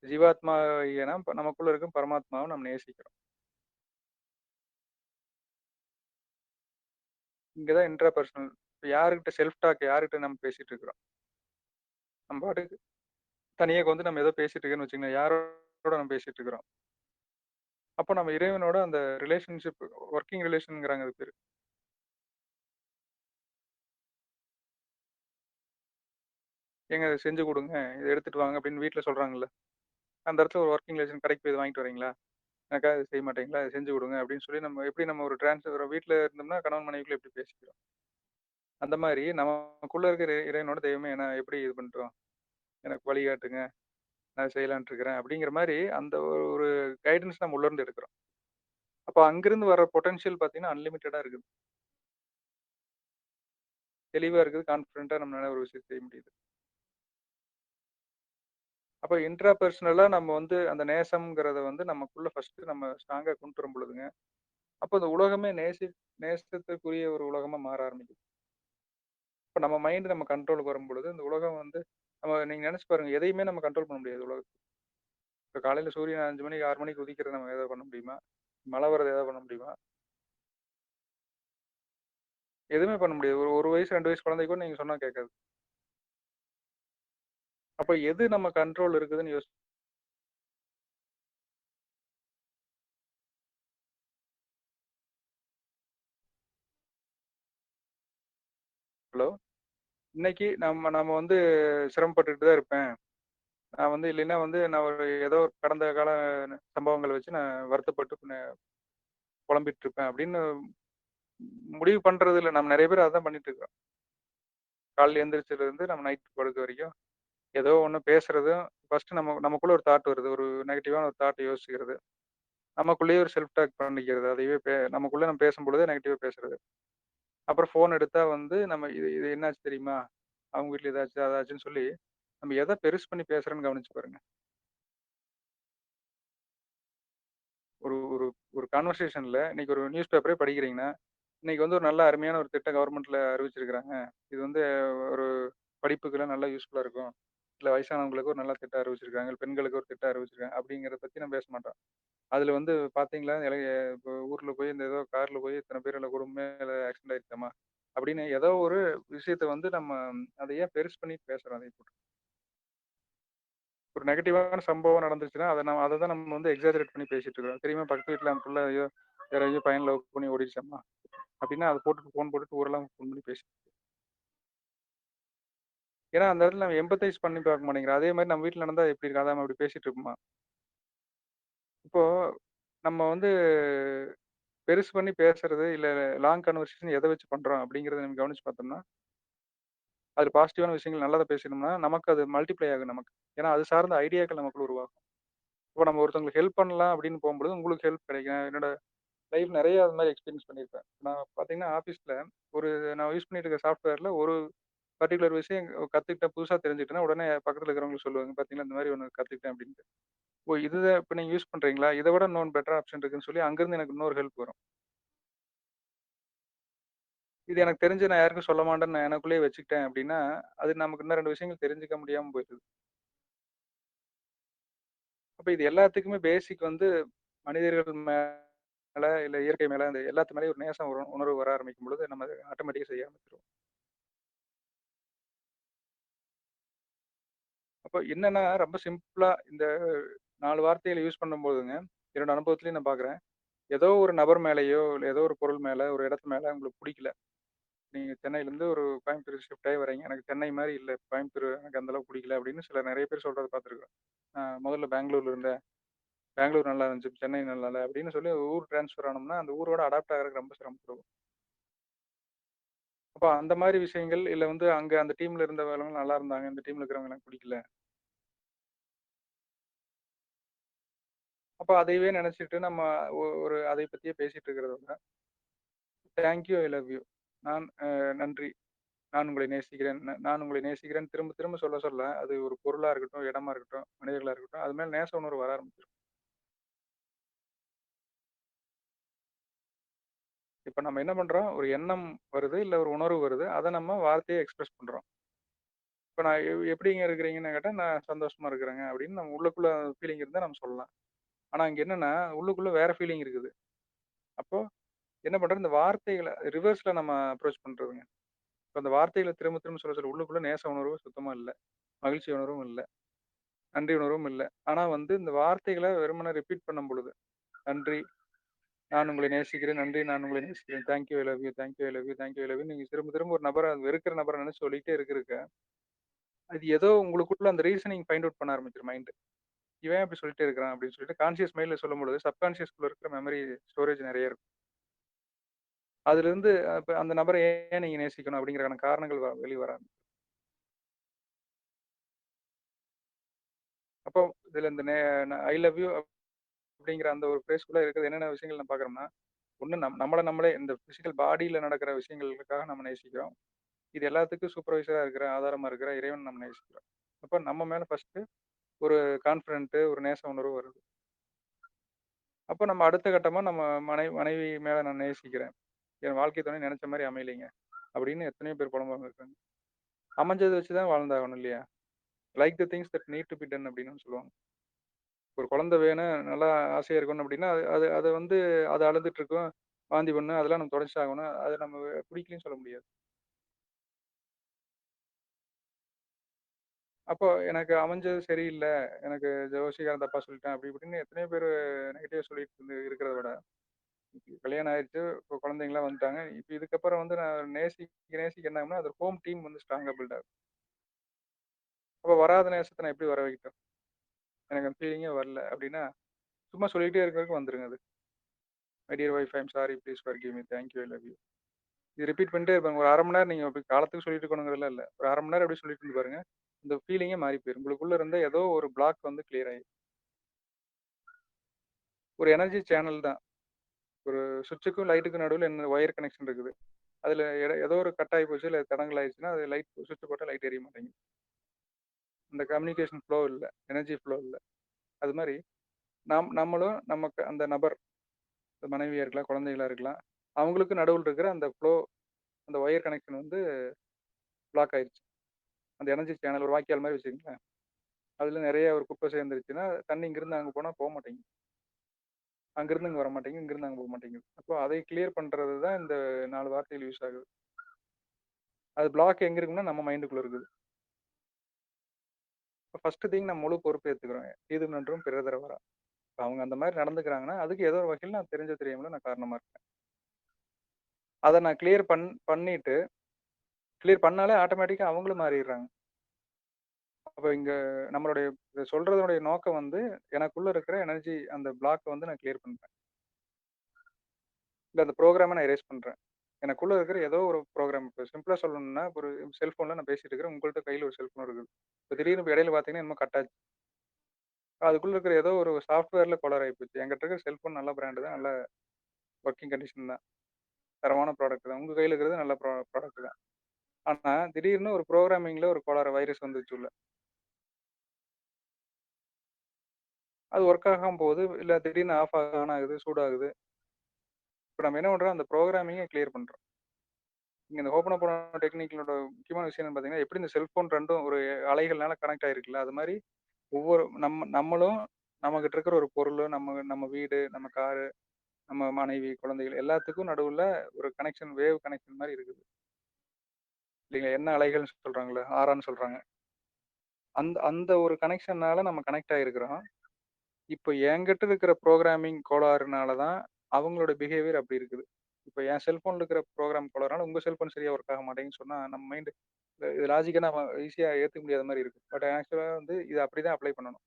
ஜீவாத்மா ஏன்னா நமக்குள்ள இருக்கும் பரமாத்மாவ நம்ம நேசிக்கிறோம். இங்க தான் இன்ட்ரா பெர்சனல். இப்ப யார்கிட்ட செல்ஃப் டாக் யார்கிட்ட நம்ம பேசிட்டு இருக்கிறோம். நம்ம பாட்டுக்கு தனியா உட்காந்து நம்ம ஏதோ பேசிட்டு இருக்கோம்னு வச்சுக்கங்களேன். யாரோட நம்ம பேசிட்டு இருக்கிறோம். அப்ப நம்ம இறைவனோட அந்த ரிலேஷன்ஷிப் வொர்க்கிங் ரிலேஷன்ங்கிறாங்க அது பேரு. "ஏங்க இத செஞ்சு குடுங்க. இத எடுத்துட்டு வாங்க" அப்படின்னு வீட்ல சொல்றாங்கல்ல. அந்த இடத்துல ஒரு வொர்க்கிங் ரிலேஷன் கடைக்கு போய் இத வாங்கிட்டு வரீங்களா? எனக்காக இத செய்ய மாட்டீங்களா? இத செஞ்சு குடுங்க அப்படின்னு சொல்லி நம்ம எப்படி நம்ம ஒரு வீட்ல இருந்தோம்னா கணவன் மனைவிக்குள்ள எப்படி பேசிக்கிறோம். அந்த மாரி நமக்குள்ள இருக்கிற இறைவனோட தெய்வமே என்ன எப்படி இது பண்றோம்? எனக்கு வழிகாட்டுங்க. நான் செய்யலான்ட்டு இருக்கிறேன். அப்படிங்கிற மாரி அந்த ஒரு கைடன்ஸ் நம்ம உள்ள இருந்து எடுக்கிறோம். அப்ப அங்கிருந்து வர பொட்டன்ஷியல் பார்த்தீங்கன்னா, அன்லிமிட்டடா இருக்குது. தெளிவா இருக்குது. கான்ஃபிடென்ட்டா நம்மளால ஒரு விஷயத்த செய்ய முடியுது. அப்ப இன்ட்ரா பெர்சனலா நம்ம வந்து அந்த நேசம்ங்கிறத வந்து நமக்குள்ள ஃபர்ஸ்ட்டு நம்ம ஸ்ட்ராங்கா கொண்டு வரும் பொழுதுங்க, அப்ப இந்த உலகமே நேசத்துக்குரிய ஒரு உலகமா மாற ஆரம்பிக்குது. இப்ப நம்ம மைண்ட் நம்ம கண்ட்ரோலுக்கு வரும்பொழுது, இந்த உலகம் வந்து நீங்க நெனச்சு பாருங்க, எதையுமே நம்ம கண்ட்ரோல் பண்ண முடியாது உலகத்த. இப்ப காலையில சூரியன் 5 மணிக்கு, 6 மணிக்கு உதிக்கிறத நம்ம ஏதாவது பண்ண முடியுமா? மழை வர்றத ஏதாவது பண்ண முடியுமா? எதுவுமே பண்ண முடியாது. ஒரு 1 வயசு, 2 வயசு குழந்தை கூட நீங்க சொன்னா கேட்காது. அப்ப எது நம்ம கண்ட்ரோல் இருக்குதுன்னு ஹலோ? இன்னைக்கு நம்ம நம்ம வந்து சிரமப்பட்டுட்டு தான் இருப்பேன். நான் வந்து இல்லைன்னா வந்து நான் ஒரு ஏதோ ஒரு கடந்த கால சம்பவங்கள வச்சு நான் வருத்தப்பட்டு புலம்பிட்டு இருப்பேன் அப்படின்னு முடிவு பண்றது இல்ல. நம்ம நெறைய பேர் அதான் பண்ணிட்டு இருக்கிறோம். காலைல எந்திரிச்சதுலருந்து நம்ம நைட் படுக்க வரைக்கும் ஏதோ ஒண்ணு பேசுறதும் ஃபர்ஸ்ட்டு நமக்குள்ள ஒரு தாட் வருது. ஒரு நெகட்டிவான ஒரு தாட் யோசிக்கிறது. நமக்குள்ளேயே ஒரு செல்ஃப் டாக் பண்ணிக்கிறது. அதையே நமக்குள்ள நம்ம பேசும்பொழுதே நெகட்டிவா பேசுறது. அப்புறம் ஃபோன் எடுத்தா வந்து நம்ம இது இது என்னாச்சு தெரியுமா? அவங்க வீட்ல இதாச்சு, அதாச்சுன்னு சொல்லி நம்ம எத பெருசு பண்ணி பேசுறோம்ன்னு கவனிச்சு பாருங்க. ஒரு ஒரு ஒரு கான்வர்சேஷன்ல இன்னைக்கு ஒரு நியூஸ் பேப்பரே படிக்கிறீங்கன்னா, இன்னைக்கு வந்து ஒரு நல்ல அருமையான ஒரு திட்டம் கவர்மெண்ட்ல அறிவிச்சிருக்கிறாங்க. இது வந்து ஒரு படிப்புக்கெல்லாம் நல்லா யூஸ்ஃபுல்லா இருக்கும். இல்ல வயசானவங்களுக்கு ஒரு நல்ல திட்டம் அறிவிச்சிருக்காங்க. இல்ல பெண்களுக்கு ஒரு திட்டம் அறிவிச்சிருக்காங்க. அப்படிங்கிறத பத்தி நம்ம பேச மாட்டோம். அதுல வந்து பாத்தீங்களா, இப்போ ஊர்ல போய் இந்த ஏதோ கார்ல போய் இத்தன பேர் இல்ல குடும்பமே ஆக்சிடென்ட் ஆயிடுச்சாமா, அப்படின்னு ஏதோ ஒரு விஷயத்த வந்து நம்ம அத ஏன் பெருசு பண்ணி பேசுறோம் அதை போட்டு. ஒரு நெகட்டிவான சம்பவம் நடந்துச்சுன்னா, அத தான் நம்ம வந்து எக்ஸாஜரேட் பண்ணி பேசிட்டு இருக்கிறோம். தெரியுமா பக்கத்து வீட்ல அந்த புள்ள ஐயோ! வேற எங்கேயோ பையன லவ் பண்ணி ஓடிருச்சாமா, அப்படின்னா அத போட்டுட்டு ஃபோன் போட்டுட்டு ஊரெல்லாம் ஃபோன் பண்ணி ஏன்னா அந்த இடத்துல நம்ம எம்பத்தைஸ் பண்ணி பார்க்க மாட்டேங்கிறோம். அதே மாரி நம்ம வீட்ல நடந்தா எப்படி இருக்கும்? அத நம்ம அப்படி பேசிட்டு இருப்போமா? இப்போ நம்ம வந்து பெருசு பண்ணி பேசுறது, இல்ல லாங் கன்வர்சேஷன் எத வச்சு பண்றோம் அப்படிங்கிறத நம்ம கவனிச்சு பார்த்தோம்னா, அது பாசிட்டிவான விஷயங்கள் நல்லதா பேசினோம்னா, நமக்கு அது மல்டிப்ளை ஆகும் நமக்கு. ஏன்னா அது சார்ந்த ஐடியாக்கள் நமக்குள்ள உருவாகும். இப்போ நம்ம ஒருத்தவங்களுக்கு ஹெல்ப் பண்ணலாம் அப்படின்னு போம்பொழுது, உங்களுக்கு ஹெல்ப் கிடைக்கும். என்னோட லைஃப் நெறைய அது மாரி எக்ஸ்பீரியன்ஸ் பண்ணியிருப்பேன். நான் பார்த்தீங்கன்னா, ஆஃபீஸ்ல நான் யூஸ் பண்ணிட்டு இருக்க சாஃப்ட்வேர்ல ஒரு பர்ட்டிகுலர் விஷயம் கத்துக்கிட்டேன், புதுசா தெரிஞ்சுக்கிட்டேன்னா, உடனே பக்கத்துல இருக்கிறவங்களுக்கு சொல்லுவேங்க. பார்த்தீங்களா, இந்த மாரி ஒண்ணு கத்துக்கிட்டேன் அப்படின்ட்டு. ஓ! இதுதான் இப்ப நீங்க யூஸ் பண்றீங்களா? இத விட இன்னொன்னு பெட்டர் ஆப்ஷன் இருக்குன்னு சொல்லி, அங்கருந்து எனக்கு இன்னொரு ஹெல்ப் வரும். இது எனக்கு தெரிஞ்சு நான் யாருக்கும் சொல்ல மாட்டேன்னு நான் எனக்குள்ளேயே வச்சுக்கிட்டேன் அப்படின்னா, அது நமக்கு இன்னும் 2 விஷயங்கள் தெரிஞ்சுக்க முடியாம போயிருது. அப்ப இது எல்லாத்துக்குமே பேசிக் வந்து மனிதர்கள் மேல, இல்ல இயற்கை மேல, இந்த எல்லாத்து மேலயும் ஒரு நேசம் உணர்வு வர ஆரம்பிக்கும் பொழுது, நம்ம அத ஆட்டோமேட்டிக்கா செய்ய ஆரம்பிச்சுருவோம். அப்ப என்னன்னா, ரொம்ப சிம்பிளா இந்த 4 வார்த்தைகள யூஸ் பண்ணும்போதுங்க, என்னோட அனுபவத்திலயும் நான் பார்க்குறேன். ஏதோ ஒரு நபர் மேலயோ, இல்ல ஏதோ ஒரு பொருள் மேல, ஒரு இடத்து மேல உங்களுக்கு புடிக்கல. நீங்க சென்னையிலேருந்து ஒரு கோயம்புத்தூர் ஷிஃப்ட் ஆகி வர்றீங்க. எனக்கு சென்னை மாரி இல்ல. கோயம்புத்தூர் எனக்கு அந்த அளவுக்கு புடிக்கல அப்படின்னு நெறைய பேர் சொல்றத பார்த்துருக்கேன். முதல்ல பெங்களூர்ல இருந்தேன். பெங்களூர் நல்லா இருந்துச்சு. சென்னை நல்லா இல்ல அப்படின்னு சொல்லி ஊர் ட்ரான்ஸ்ஃபர் ஆனோம்னா, அந்த ஊரோட அடாப்ட் ஆகுறதுக்கு ரொம்ப சிரமப்படுவோம். அப்ப அந்த மாரி விஷயங்கள் இல்ல வந்து அங்க அந்த டீம்ல இருந்தவங்க நல்லா இருந்தாங்க. இந்த டீம்ல இருக்கிறவங்க எனக்கு புடிக்கல. அப்ப அதையவே நெனச்சுட்டு நம்ம ஒரு அதை பத்தியே பேசிட்டு இருக்கிறத விட, thank you, I love you. நன்றி. நான் உங்களை நேசிக்கிறேன். நான் உங்களை நேசிக்கிறேன் திரும்ப திரும்ப சொல்ல சொல்ல, அது ஒரு பொருளா இருக்கட்டும், இடமா இருக்கட்டும், மனிதர்களா இருக்கட்டும், அது மேல நேச உணர்வு வர ஆரம்பிச்சுரும். இப்ப நம்ம என்ன பண்றோம்? ஒரு எண்ணம் வருது, இல்ல ஒரு உணர்வு வருது. அத நம்ம வார்த்தையா எக்ஸ்பிரஸ் பண்றோம். இப்ப நான் எப்படிங்க இருக்கிறீங்கன்னு கேட்டா, நான் சந்தோஷமா இருக்கிறேங்க அப்படின்னு நம்ம உள்ளுக்குள்ள ஃபீலிங் இருந்தா நம்ம சொல்லலாம். ஆனா அங்க என்னன்னா, உள்ளுக்குள்ள வேற ஃபீலிங் இருக்குது. அப்போ என்ன பண்றோம்? இந்த வார்த்தைகள ரிவர்ஸ்ல நம்ம அப்ரோச் பண்றதுங்க. இப்ப அந்த வார்த்தைகள திரும்ப திரும்ப சொல்ல சொல்ல உள்ளுக்குள்ள நேச உணர்வு சுத்தமா இல்ல. மகிழ்ச்சி உணர்வும் இல்ல. நன்றி உணர்வும் இல்ல. ஆனா வந்து இந்த வார்த்தைகள வெறுமனே ரிப்பீட் பண்ணும் பொழுது, நன்றி, நான் உங்களை நேசிக்கிறேன். நன்றி, நான் உங்களை நேசிக்கிறேன். Thank you, I love you, thank you, I love you, thank you, I love you. நீங்க திரும்ப திரும்ப ஒரு நபர வெறுக்கிற நபர நெனச்சு சொல்லிட்டே இருக்க இருக்க, அது ஏதோ உங்களுக்குள்ள அந்த ரீசனிங் ஃபைண்ட் அவுட் பண்ண ஆரம்பிச்சுரும் மைண்ட். இவன் ஏன் இப்படி சொல்லிட்டே இருக்கிறான் அப்படின்னு சொல்லிட்டு கான்ஷியஸ் மைண்ட்ல சொல்லும்பொழுது, சப்கான்ஷியஸ்குள்ள இருக்கிற மெமரி ஸ்டோரேஜ் நெறைய இருக்கும். அதிலிருந்து அப்ப அந்த நபர ஏன் நீங்க நேசிக்கணும் அப்படிங்கிறக்கான காரணங்கள் வெளிய வர ஆரம்பிக்கும். அப்போ இதுல இந்த ஐ லவ் யூ அப்படிங்கிற அந்த ஒரு ஃப்ரேஸ்க்குள்ள இருக்கிறது என்னென்ன விஷயங்கள் நம்ம பார்க்குறோம்னா, ஒண்ணு நம்மள நம்மளே இந்த பிசிக்கல் பாடியில நடக்கிற விஷயங்களுக்காக நம்ம நேசிக்கிறோம். இது எல்லாத்துக்கும் சூப்பர்வைசரா இருக்கிற, ஆதாரமா இருக்கிற இறைவன் நம்ம நேசிக்கிறோம். அப்ப நம்ம மேல ஃபர்ஸ்ட்டு ஒரு கான்ஃபிடென்ட், ஒரு நேச உணர்வு வருது. அப்ப நம்ம அடுத்த கட்டமா நம்ம மனைவி மேல நான் நேசிக்கிறேன். என் வாழ்க்கை துணை நெனச்ச மாரி அமையலைங்க. அப்படின்னு எத்தனையோ பேர் புலம்புறவங்க இருக்காங்க. அமைஞ்சத வச்சு தான் வாழ்ந்தாகணும் இல்லையா? Like the things that need to be done அப்படின்னு சொல்லுவாங்க. ஒரு குழந்தை வேணும், நல்லா ஆசையா இருக்கணும் அப்படின்னா, அது அது அத வந்து அது அழுதுட்டு இருக்கும். வாந்தி பண்ணும். அதெல்லாம் நம்ம தொடச்சாகணும். அது நம்ம பிடிக்கலன்னு சொல்ல முடியாது. அப்போ எனக்கு அமைஞ்சது சரியில்ல. எனக்கு ஜோசியக்காரன் தப்பா சொல்லிட்டான். அப்படி இப்படின்னு எத்தனையோ பேரு நெகட்டிவா சொல்லிட்டு இருக்கிறத விட, கல்யாணம் ஆயிருச்சு. இப்போ குழந்தைங்கலாம் வந்துட்டாங்க. இப்ப இதுக்கப்புறம் வந்து நான் நேசிக்க நேசிக்க என்ன ஆகும்னா, அது ஹோம் டீம் வந்து ஸ்ட்ராங்கா பில்ட் ஆகும். அப்ப வராத நேசத்த நான் எப்படி வர வைக்கட்டும்? எனக்கு அந்த ஃபீலிங்கே வரல அப்படின்னா, சும்மா சொல்லிட்டே இருக்கிறதுக்கு வந்துருங்க அது. My dear wife I am sorry. Please forgive me. Thank you. I love you. இது ரிப்பீட் பண்ணிட்டே இருப்பாங்க. ஒரு 1/2 மணி நேரம் நீங்க அப்படி காலத்துக்கு சொல்லிட்டு இருக்கணுங்கிறதுலாம் இல்ல. ஒரு 1/2 மணி நேரம் அப்படியே சொல்லிட்டு இருந்து பாருங்க. இந்த ஃபீலிங்கே மாறி போயிரும். உங்களுக்குள்ள இருந்த ஏதோ ஒரு பிளாக் வந்து கிளியர் ஆயிரும். ஒரு எனர்ஜி சேனல் தான். ஒரு சுவிட்சுக்கும் லைட்டுக்கும் நடுவுல என்ன ஒயர் கனெக்ஷன் இருக்குது. அதுல ஏதோ ஒரு கட் ஆயி போச்சு, இல்ல தடங்கல் ஆயிடுச்சுன்னா, அது லைட் சுவிட்ச் போட்டா லைட் எரிய மாட்டேங்குது. அந்த கம்யூனிகேஷன் ஃப்ளோ இல்ல. எனர்ஜி ஃப்ளோ இல்ல. அது மாரி நம்மளும் நமக்கு அந்த நபர் மனைவியா இருக்கலாம், குழந்தைகளா இருக்கலாம். அவங்களுக்கு நடுவுல இருக்கிற அந்த ஃப்ளோ அந்த ஒயர் கனெக்ஷன் வந்து பிளாக் ஆயிருச்சு. அந்த எனர்ஜி சேனல் ஒரு வாய்க்கால் மாரி வச்சுக்கங்களேன். அதுல நெறைய ஒரு குப்பை சேர்ந்துருச்சுன்னா, தண்ணி இங்கிருந்து அங்க போனா போமாட்டேங்குது. அங்கிருந்து இங்க வரமாட்டேங்குது. இங்கிருந்து அங்க போமாட்டேங்குது. அப்போ அதை கிளியர் பண்றது தான் இந்த 4 வார்த்தைகள் யூஸ் ஆகுது. அது பிளாக் எங்க இருக்குன்னா, நம்ம மைண்டுக்குள்ள இருக்குது. இப்ப ஃபர்ஸ்ட் திங் நம்ம முழு பொறுப்பு ஏத்துக்கிறோம். "தீதும் நன்றும் பிறர் தர வாரா." அவங்க அந்த மாரி நடந்துக்கிறாங்கன்னா, அதுக்கு ஏதோ ஒரு வகையில நான் தெரிஞ்சோ தெரியாமலோ நான் காரணமா இருக்கேன். அத நான் பண்ணிட்டு கிளியர் பண்ணாலே ஆட்டோமேட்டிக்கா அவங்களும் மாறிர்றாங்க. அப்ப இங்க நம்மளுடைய இத சொல்றதனுடைய நோக்கம் வந்து, எனக்குள்ள இருக்கிற எனர்ஜி அந்த பிளாக்க வந்து நான் கிளியர் பண்றேன். இல்ல அந்த புரோகிராம நான் எரேஸ் பண்றேன். எனக்குள்ள இருக்கிற ஏதோ ஒரு புரோகிராம் இப்ப சிம்பிளா சொல்லணும்னா, ஒரு செல்ஃபோன்ல நான் பேசிட்டு இருக்கிறேன். உங்கள்ட்ட கையில ஒரு செல்ஃபோன் இருக்குது. இப்ப திடீர்னு இப்ப இடையில பார்த்தீங்கன்னா, என்னமோ கட் ஆச்சு. அதுக்குள்ள இருக்கிற ஏதோ ஒரு சாஃப்ட்வேர்ல கோளாறு ஆயிப்போச்சு. என்கிட்ட இருக்கிற செல்ஃபோன் நல்ல பிராண்ட் தான். நல்ல வொர்க்கிங் கண்டிஷன் தான். தரமான ப்ராடக்ட் தான். உங்க கையில இருக்கிறது நல்ல ப்ராடக்ட் தான். ஆனா, திடீர்னு ஒரு புரோகிராமிங்ல ஒரு கோளாறு வைரஸ் வந்துருச்சு உள்ள. அது ஒர்க் ஆகாம போகுது. இல்ல திடீர்னு ஆன் ஆகுது, சூடாகுது. இப்ப நம்ம என்ன பண்றோம், அந்த புரோகிராமிங்க கிளியர் பண்றோம். நீங்க இந்த ஹோபனோபோனோ டெக்னிக்கலோட முக்கியமான விஷயம் என்னன்னு பார்த்தீங்கன்னா, எப்படி இந்த செல்ஃபோன் 2ம் ஒரு அலைகள்னால கனெக்ட் ஆயிருக்குல்ல, அது மாரி ஒவ்வொரு நம்மளும் நம்மகிட்ட இருக்கிற ஒரு பொருளு, நம்ம நம்ம வீடு, நம்ம காரு, நம்ம மனைவி, குழந்தைகள் எல்லாத்துக்கும் நடுவுல ஒரு கனெக்ஷன் வேவ் கனெக்ஷன் மாரி இருக்குது. இல்லைங்களா? என்ன அலைகள்னு சொல்றாங்கல்ல, ஆரான்னு சொல்றாங்க. அந்த அந்த ஒரு கனெக்ஷன்னால நம்ம கனெக்ட் ஆயிருக்கிறோம். இப்ப என்கிட்ட இருக்கிற புரோகிராமிங் கோளாறுனால தான் அவங்களோட பிஹேவியர் அப்படி இருக்குது. இப்ப என் செல்ஃபோன்ல இருக்கிற புரோகிராம் கோளாறுனால உங்க செல்ஃபோன் சரியா ஒர்க் ஆக மாட்டேங்குதுன்னு சொன்னா, நம்ம மைண்ட் இது லாஜிக்கா நம்ம ஈஸியா ஏத்துக்க முடியாத மாரி இருக்கு. பட் ஆக்சுவலா வந்து இத அப்படிதான் அப்ளை பண்ணணும்.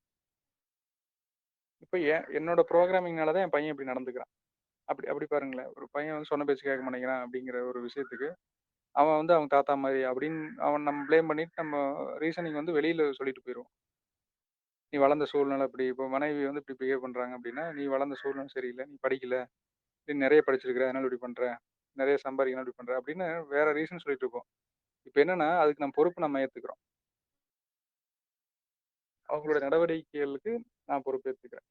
இப்ப என்னோட புரோகிராமிங்னால தான் என் பையன் இப்படி நடந்துக்கிறான். அப்படி அப்படி பாருங்களேன். ஒரு பையன் வந்து சொன்ன பேச்சு கேட்க மாட்டேங்கிறான் அப்படிங்கிற ஒரு விஷயத்துக்கு, அவன் வந்து அவங்க தாத்தா மாரி அப்படின்னு அவன் நம்ம ப்ளேம் பண்ணிட்டு நம்ம ரீசனிங் வந்து வெளியில சொல்லிட்டு போயிருவோம். நீ வளர்ந்த சூழ்நிலை அப்படி. இப்போ மனைவி வந்து இப்படி பிஹேவ் பண்றாங்க அப்படின்னா, நீ வளர்ந்த சூழ்நிலை சரியில்ல. நீ படிக்கல. நீ நெறைய படிச்சிருக்கிற. அதனால இப்படி பண்ற. நெறைய சம்பாதிக்கணும் இப்படி பண்ற. அப்படின்னு வேற ரீசன் சொல்லிட்டு இருப்போம். இப்ப என்னன்னா, அதுக்கு நம்ம பொறுப்பு நம்ம ஏத்துக்கிறோம். அவங்களோட நடவடிக்கைகளுக்கு நான் பொறுப்பேத்துக்கிறேன்.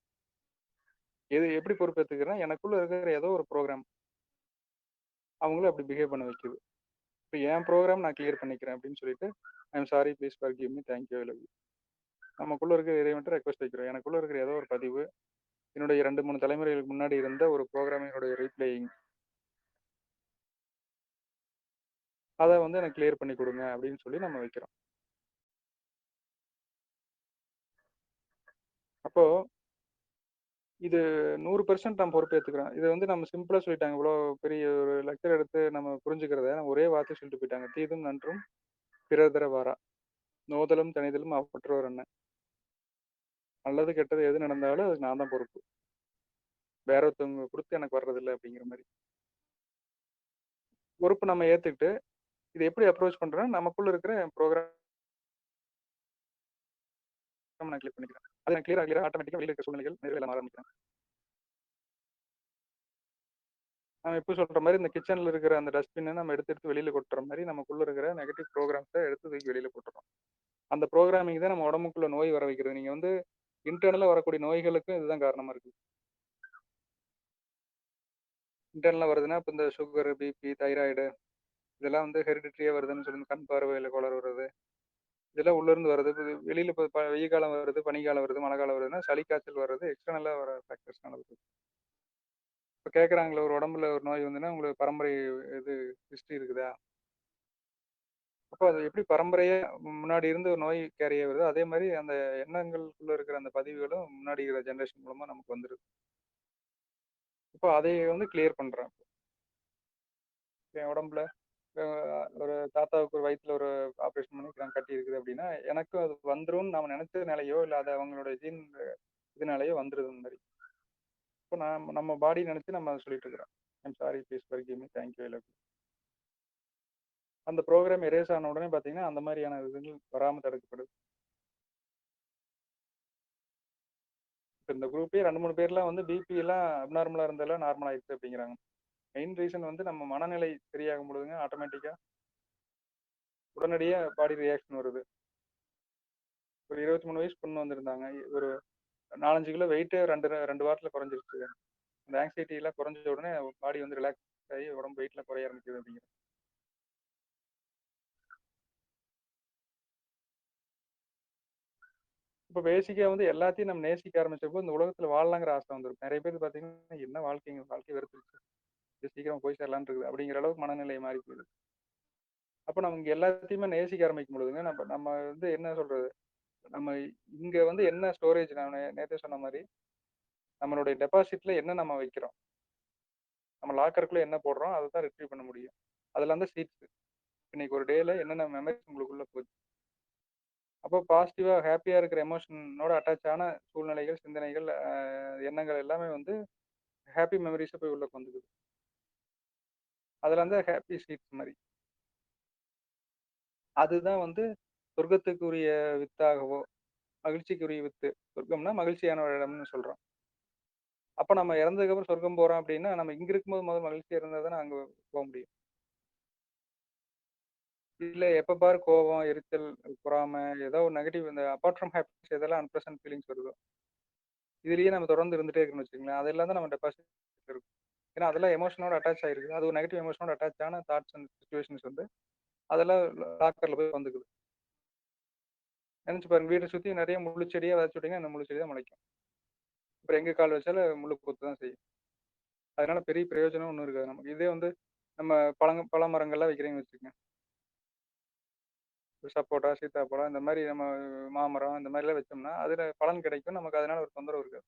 எது எப்படி பொறுப்பேத்துக்கிறேன்னா, எனக்குள்ள இருக்கிற ஏதோ ஒரு ப்ரோகிராம் அவங்கள அப்படி பிஹேவ் பண்ண வைக்குது. இப்ப என் ப்ரோகிராம் நான் கிளியர் பண்ணிக்கிறேன் அப்படின்னு சொல்லிட்டு, I am sorry, please forgive me, thank you, I love you. நமக்குள்ள இருக்கிற இறைவன்ட்ட ரெக்வெஸ்ட் வைக்கிறோம். எனக்குள்ள இருக்கிற ஏதோ ஒரு பதிவு, என்னுடைய 2, 3 தலைமுறைகளுக்கு முன்னாடி இருந்த ஒரு ப்ரோகிராமினுடைய ரீப்ளேயிங். அத வந்து எனக்கு கிளியர் பண்ணி குடுங்க அப்படின்னு சொல்லி நம்ம வைக்கிறோம். அப்போ இது 100% நான் பொறுப்பேத்துக்கிறேன். இத வந்து நம்ம சிம்பிளா சொல்லிட்டாங்க. இவ்வளோ பெரிய ஒரு லெக்சர் எடுத்து நம்ம புரிஞ்சுக்கிறத ஒரே வார்த்தை சொல்லிட்டு போயிட்டாங்க. "தீதும் நன்றும் பிறர் தர வாரா." நோதலும் தணிதலும் அவற்றோர் என்ன. நல்லது கெட்டது எது நடந்தாலும் அதுக்கு நான் தான் பொறுப்பு. வேற ஒருத்தவங்க கொடுத்து எனக்கு வர்றதில்ல அப்படிங்கிற மாதிரி பொறுப்பு நம்ம ஏத்துக்கிட்டு இதை எப்படி அப்ரோச் பண்றோம்னா நமக்குள்ள இருக்கிற ப்ரோக்ராம் நான் கிளிக் பண்ணிக்கிறேன். அதை நான் கிளியர் ஆட்டோமேட்டிக்கா வெளியில இருக்க சூழ்நிலைகள் நிறைவேற ஆரம்பிக்கிறேன். நம்ம எப்போ சொல்ற மாதிரி இந்த கிச்சன்ல இருக்கிற அந்த டஸ்ட்பினை நம்ம எடுத்து எடுத்து வெளியில கொட்டுற மாதிரி நமக்குள்ள இருக்கிற நெகட்டிவ் ப்ரோக்ராம்ஸை எடுத்து தூக்கி வெளியில போட்டுறோம். அந்த ப்ரோக்ராமிங் தான் நம்ம உடம்புக்குள்ள நோய் வர வைக்கிறது. நீங்க வந்து இன்டர்னலா வரக்கூடிய நோய்களுக்கும் இதுதான் காரணமா இருக்கு. இன்டர்னலா வருதுன்னா இப்போ இந்த சுகர், பிபி, தைராய்டு இதெல்லாம் வந்து ஹெரிடிட்ரியா வருதுன்னு சொல்லி கண் பார்வையில கோளாறு வருது. இதெல்லாம் உள்ள இருந்து வருது. இப்போ வெளியில இப்போ வெயில் காலம் வருது, பனிக்காலம் வருது, மழை காலம் வருதுன்னா சளி காய்ச்சல் வர்றது எக்ஸ்டர்னலா வர ஃபேக்டர்ஸ்னால வருது. இப்போ கேட்குறாங்களே ஒரு உடம்புல ஒரு நோய் வந்துன்னா உங்களுக்கு பரம்பரை இது ஹிஸ்ட்ரி இருக்குதா? அப்போ அது எப்படி பரம்பரையா முன்னாடி இருந்து ஒரு நோய் கேரிய வருதோ அதே மாதிரி அந்த எண்ணங்களுக்குள்ள இருக்கிற அந்த பதிவுகளும் முன்னாடி இருக்கிற ஜென்ரேஷன் மூலமா நமக்கு வந்துருது. இப்போ அதை வந்து கிளியர் பண்றேன். என் உடம்புல ஒரு தாத்தாவுக்கு ஒரு வயித்துல ஒரு ஆப்ரேஷன் பண்ணி கட்டி இருக்குது அப்படின்னா எனக்கும் அது வந்துரும்னு நம்ம நினைச்சதுனாலயோ இல்லை அது அவங்களோட ஜீன் இதனாலயோ வந்துருது இந்த மாதிரி. இப்போ நம்ம பாடி நினைச்சு நம்ம அதை சொல்லிட்டு இருக்கிறோம். I'm sorry, please forgive me, thank you, I love you. அந்த ப்ரோக்ராம் எரேஸ் ஆன உடனே பார்த்தீங்கன்னா அந்த மாதிரியான இதுகள் வராமல் தடுக்கப்படுது. இப்போ இந்த குரூப்பே 2-3 பேர்லாம் வந்து பிபி எல்லாம் அப்நார்மலாக இருந்தெல்லாம் நார்மல் ஆயிடுச்சு அப்படிங்கிறாங்க. மெயின் ரீசன் வந்து நம்ம மனநிலை சரியாகும் பொழுதுங்க ஆட்டோமேட்டிக்காக உடனடியாக பாடி ரியாக்ஷன் வருது. ஒரு 23 வயசு பொண்ணு வந்திருந்தாங்க. ஒரு 4-5 கிலோ வெயிட்டே ரெண்டு வாரத்தில் குறைஞ்சிருச்சு. அந்த ஆங்ஸைட்டி எல்லாம் குறைஞ்ச உடனே பாடி வந்து ரிலாக்ஸ் ஆகி உடம்பு வெயிட்லாம் குறைய ஆரம்பிக்குது அப்படிங்கிறது. இப்போ பேசிக்காக வந்து எல்லாத்தையும் நம்ம நேசிக்க ஆரம்பிச்சப்போ இந்த உலகத்தில் வாழலாங்கிற ஆசை வந்துடும். நிறைய பேர் பார்த்தீங்கன்னா என்ன வாழ்க்கை வெறுத்துருச்சு, இது சீக்கிரம் போய் சேரலான் இருக்குது அப்படிங்கிற அளவுக்கு மனநிலை மாறி போகுது. அப்போ நம்ம இங்கே எல்லாத்தையுமே நேசிக்க ஆரம்பிக்கும் பொழுதுங்க நம்ம நம்ம வந்து என்ன சொல்றது, நம்ம இங்கே வந்து என்ன ஸ்டோரேஜ் நான் நேற்றே சொன்ன மாதிரி நம்மளுடைய டெபாசிட்ல என்ன நம்ம வைக்கிறோம், நம்ம லாக்கருக்குள்ள என்ன போடுறோம் அதை தான் ரிட்ரீவ் பண்ண முடியும். அதெல்லாம் தான் சீட்ஸ். இன்னைக்கு ஒரு டேல என்னென்ன மெமரிஸ் உங்களுக்குள்ள போச்சு. அப்போ பாசிட்டிவா ஹாப்பியா இருக்கிற எமோஷனோட அட்டாச் ஆன சூழ்நிலைகள், சிந்தனைகள், எண்ணங்கள் எல்லாமே வந்து ஹாப்பி மெமரிஸை போய் உள்ள கொண்டுக்குது. அதுல வந்து ஹாப்பி சீட்ஸ் மாதிரி அதுதான் வந்து சொர்க்கத்துக்குரிய வித்தாகவோ, மகிழ்ச்சிக்குரிய வித்து. சொர்க்கம்னா மகிழ்ச்சியான ஒரு இடம்னு சொல்றோம். அப்ப நம்ம இறந்ததுக்கு அப்புறம் சொர்க்கம் போறோம் அப்படின்னா நம்ம இங்க இருக்கும்போது முதல்ல மகிழ்ச்சியா இருந்தா தானே அங்க போக முடியும். இல்ல எப்ப பாரு கோவம், எரிச்சல், பொறாமை, ஏதோ ஒரு நெகட்டிவ் இந்த அபார்ட் ஃப்ரம் ஹாப்பினஸ் எதெல்லாம் அன்பிளசன்ட் ஃபீலிங்ஸ் வருதோ இதுலயே நம்ம தொடர்ந்து இருந்துட்டே இருக்கணும்னு வச்சுக்கோங்களேன். அதெல்லாம் தான் நம்ம டெபாசிட் இருக்கும். ஏன்னா அதெல்லாம் எமோஷனோட அட்டாச் ஆயிருக்கு. அது ஒரு நெகட்டிவ் எமோஷனோட அட்டாச் ஆன தாட்ஸ் அண்ட் சிச்சுவேஷன்ஸ் வந்து அதெல்லாம் லாக்கர்ல போய் வந்துக்குது. நினைச்சு பாருங்க, வீட்டை சுத்தி நிறைய முள்ளுச்செடியா வச்சு விட்டீங்கன்னா அந்த முள்ளுச்செடி தான் முளைக்கும். அப்புறம் எங்க கால் வச்சாலும் முள்ளு கொத்து தான் செய்யும். அதனால பெரிய பிரயோஜனம் ஒன்றும் இருக்காது நமக்கு. இதே வந்து நம்ம பழ மரங்கள்லாம் வைக்கிறீங்கன்னு வச்சுக்கோங்க. சப்போட்டா, சீத்தாப்பழம் இந்த மாதிரி நம்ம மாமரம் இந்த மாதிரிலாம் வச்சோம்னா அதுல பலன் கிடைக்கும். நமக்கு அதனால ஒரு தொந்தரவு இருக்காது.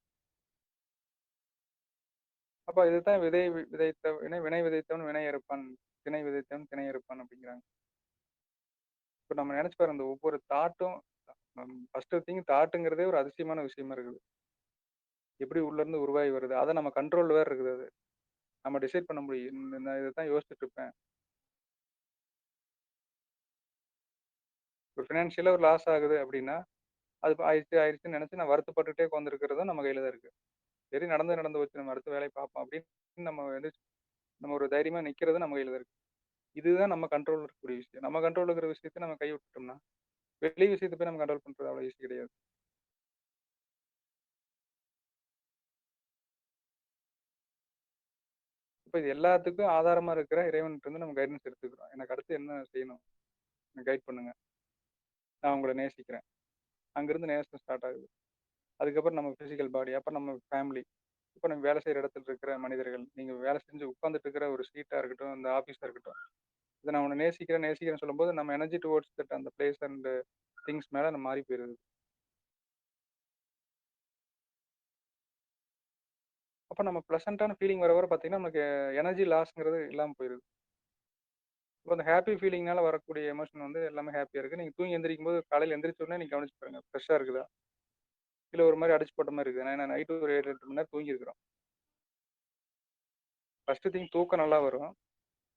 அப்ப இதுதான் விதைத்த வினை விதைத்தவன் வினை அறுப்பான், திணை விதைத்தவன் திணை அறுப்பான் அப்படிங்கிறாங்க. இப்போ நம்ம நினைச்சு பாருங்க, இந்த ஒவ்வொரு தாட்டும் ஃபர்ஸ்ட் திங் தாட்டுங்கிறதே ஒரு அதிசயமான விஷயமா இருக்குது. எப்படி உள்ள இருந்து உருவாகி வருது, அதை நம்ம கண்ட்ரோல் வேற இருக்குது. அது நம்ம டிசைட் பண்ண முடியும். நான் இதை தான் யோசிச்சுட்டு இருப்பேன். ஒரு ஃபினான்ஷியலாக ஒரு லாஸ் ஆகுது அப்படின்னா அது ஆயிடுச்சுன்னு நினைச்சு நான் வருத்தப்பட்டுட்டே உட்காந்துருக்கிறதும் நம்ம கையில தான் இருக்கு. சரி, நடந்து வச்சு நம்ம அடுத்த வேலையை பார்ப்போம் அப்படின்னு நம்ம வந்து நம்ம ஒரு தைரியமா நிக்கிறது நம்ம கையில தான் இருக்கு. இதுதான் நம்ம கண்ட்ரோல் இருக்கக்கூடிய விஷயம். நம்ம கண்ட்ரோல் இருக்கிற விஷயத்தை நம்ம கை விட்டுட்டோம்னா வெளி விஷயத்தை போய் நம்ம கண்ட்ரோல் பண்றது அவ்வளவு ஈஸி கிடையாது. இப்போ இது எல்லாத்துக்கும் ஆதாரமா இருக்கிற இறைவன்கிட்ட இருந்து நம்ம கைடன்ஸ் எடுத்துக்கிறோம். எனக்கு அடுத்து என்ன செய்யணும், கைட் பண்ணுங்க, நான் உங்களை நேசிக்கிறேன். அங்கிருந்து நேசம் ஸ்டார்ட் ஆகுது. அதுக்கப்புறம் நம்ம பிசிக்கல் பாடி, அப்புறம் நம்ம ஃபேமிலி, இப்போ நம்ம வேலை செய்யற இடத்துல இருக்கிற மனிதர்கள், நீங்க வேலை செஞ்சு உட்கார்ந்துட்டு இருக்கிற ஒரு சீட்டா இருக்கட்டும், இந்த ஆஃபீஸா இருக்கட்டும், இதை நான் உன்னை நேசிக்கிறேன்னு சொல்லும்போது நம்ம எனர்ஜி டுவோர்ட்ஸ் தட் அந்த பிளேஸ் அண்ட் திங்ஸ் மேல நம்ம மாறி போயிருது. அப்போ நம்ம ப்ளசண்டான ஃபீலிங் வர வர பார்த்தீங்கன்னா நமக்கு எனர்ஜி லாஸ்ங்கிறது இல்லாமல் போயிருது. இப்போ அந்த ஹாப்பி ஃபீலிங்னால வரக்கூடிய எமோஷன் வந்து எல்லாமே ஹாப்பியா இருக்கு. நீங்க தூங்கி எந்திரிக்கும்போது காலையில எந்திரிச்ச உடனே நீங்க கவனிச்சு பாருங்க. ஃப்ரெஷ்ஷா இருக்குதா? இல்ல ஒரு மாரி அடிச்சு போட்ட மாரி இருக்குதா? ஏன்னா நைட்டு ஒரு 7, 8 மணி நேரம் தூங்கியிருக்கிறோம். ஃபர்ஸ்ட்டு திங் தூக்கம் நல்லா வரும்.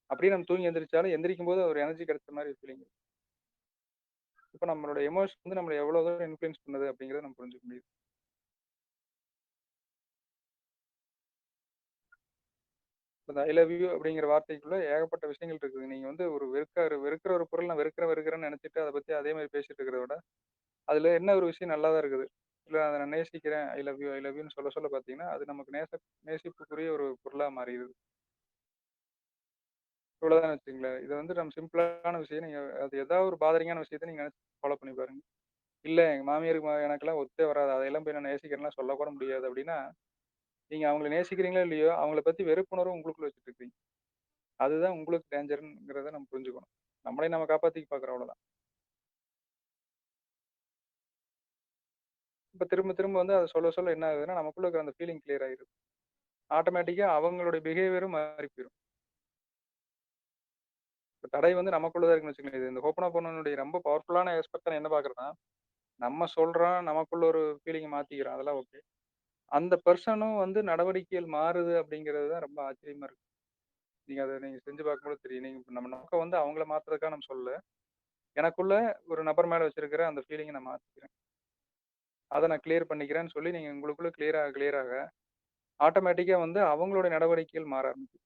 அப்படியே நம்ம தூங்கி எந்திரிச்சாலும் எந்திரிக்கும்போது ஒரு எனர்ஜி கிடைச்ச மாரி ஃபீலிங். இப்ப நம்மளோட எமோஷன் வந்து நம்மள எவ்வளோ தூரம் இன்ஃப்ளூயன்ஸ் பண்ணுது அப்படிங்கிறத நம்ம புரிஞ்சுக்க முடியுது. இந்த ஐ லவ் யூ அப்படிங்கிற வார்த்தைக்குள்ள ஏகப்பட்ட விஷயங்கள் இருக்குது. நீங்க வந்து ஒரு வெறுக்கிற ஒரு பொருள் நான் வெறுக்கிறேன்னு நெனச்சுட்டு அத பத்தி அதே மாரி பேசிட்டு இருக்கிறத விட, அதுல என்ன ஒரு விஷயம் நல்லா தான் இருக்குது. இல்ல அத நான் நேசிக்கிறேன். ஐ லவ் யூன்னு சொல்ல சொல்ல பார்த்தீங்கன்னா, அது நமக்கு நேசிப்புக்குரிய ஒரு பொருளா மாறிருது. இவ்வளவுதான்னு வச்சுக்கங்களேன். இது வந்து நம்ம சிம்பிளான விஷயம். நீங்க அது ஏதாவது ஒரு பாதரிங்கான விஷயத்த நீங்க நெனச்சு ஃபாலோ பண்ணி பாருங்க. இல்ல எங்க மாமியாருக்கு எனக்கெல்லாம் ஒத்தே வராது. அதையெல்லாம் போய் நான் நேசிக்கிறேன்லாம் சொல்லக்கூட முடியாது அப்டின்னா, நீங்க அவங்கள நேசிக்கிறீங்களோ இல்லையோ, அவங்கள பத்தி வெறுப்புணர்வு உங்களுக்குள்ள வச்சுட்டு இருக்கீங்க. அதுதான் உங்களுக்கு டேஞ்சர்ங்கிறத நம்ம புரிஞ்சுக்கணும். நம்மளே நம்ம காப்பாத்திக்க பார்க்குறோம் அவ்வளோதான். இப்ப திரும்ப திரும்ப வந்து அத சொல்ல சொல்ல என்ன ஆகுதுன்னா, நமக்குள்ள இருக்கிற அந்த ஃபீலிங் கிளியர் ஆயிருது. ஆட்டோமேட்டிக்கா அவங்களுடைய பிஹேவியரும் மாறி போயிரும். இப்ப தடை வந்து நமக்குள்ள தான் இருக்குன்னு வச்சுக்கங்களேன். இது இந்த ஹோப்போனோபோனோனுடைய ரொம்ப பவர்ஃபுல்லான ஆஸ்பெக்ட்ட நான் என்ன பார்க்குறேன்னா, நம்ம சொல்றோம், நமக்குள்ள ஒரு ஃபீலிங்க மாத்திக்கிறோம். அதெல்லாம் ஓகே. அந்த பெர்சனும் வந்து நடவடிக்கைகள் மாறுது அப்படிங்கிறது தான் ரொம்ப ஆச்சரியமா இருக்கு. நீங்க செஞ்சு பார்க்கும்போது தெரியும். நீங்க நம்ம நோக்கம் வந்து அவங்கள மாத்துறதுக்காக நம்ம சொல்லல. எனக்குள்ள ஒரு நபர் மேல வச்சிருக்கிற அந்த ஃபீலிங்க நான் மாத்திக்கிறேன். அத நான் கிளியர் பண்ணிக்கிறேன்னு சொல்லி நீங்க உங்களுக்குள்ள கிளியர் ஆக ஆட்டோமேட்டிக்கா வந்து அவங்களோட நடவடிக்கைகள் மாற ஆரம்பிக்கும்.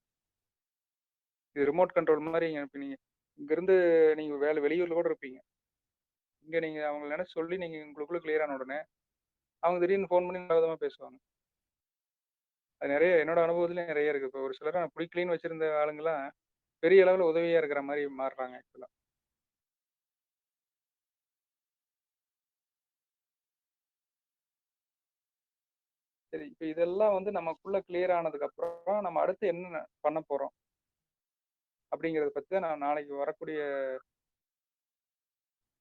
இது ரிமோட் கண்ட்ரோல் மாரி இப்ப நீங்க இங்கருந்து நீங்க வெளியூர்ல கூட இருப்பீங்க. இங்க நீங்க அவங்கள நெனச்சு சொல்லி நீங்க உங்களுக்குள்ள கிளியர் ஆன உடனே, அவங்க திடீர்னு ஃபோன் பண்ணி நல்ல விதமா பேசுவாங்க. அது நெறைய என்னோட அனுபவத்திலயும் நெறைய இருக்கு. இப்ப ஒரு சிலர நான் புடிக்கலைன்னு வச்சிருந்த ஆளுங்கலாம், பெரிய அளவுல உதவியா இருக்கிற மாரி மாறுறாங்க ஆக்சுவலா. சரி இப்ப இதெல்லாம் வந்து நமக்குள்ள கிளியர் ஆனதுக்கு அப்புறம், நம்ம அடுத்து என்ன பண்ண போறோம்? அப்படிங்கிறத பத்தி தான் நான் நாளைக்கு வரக்கூடிய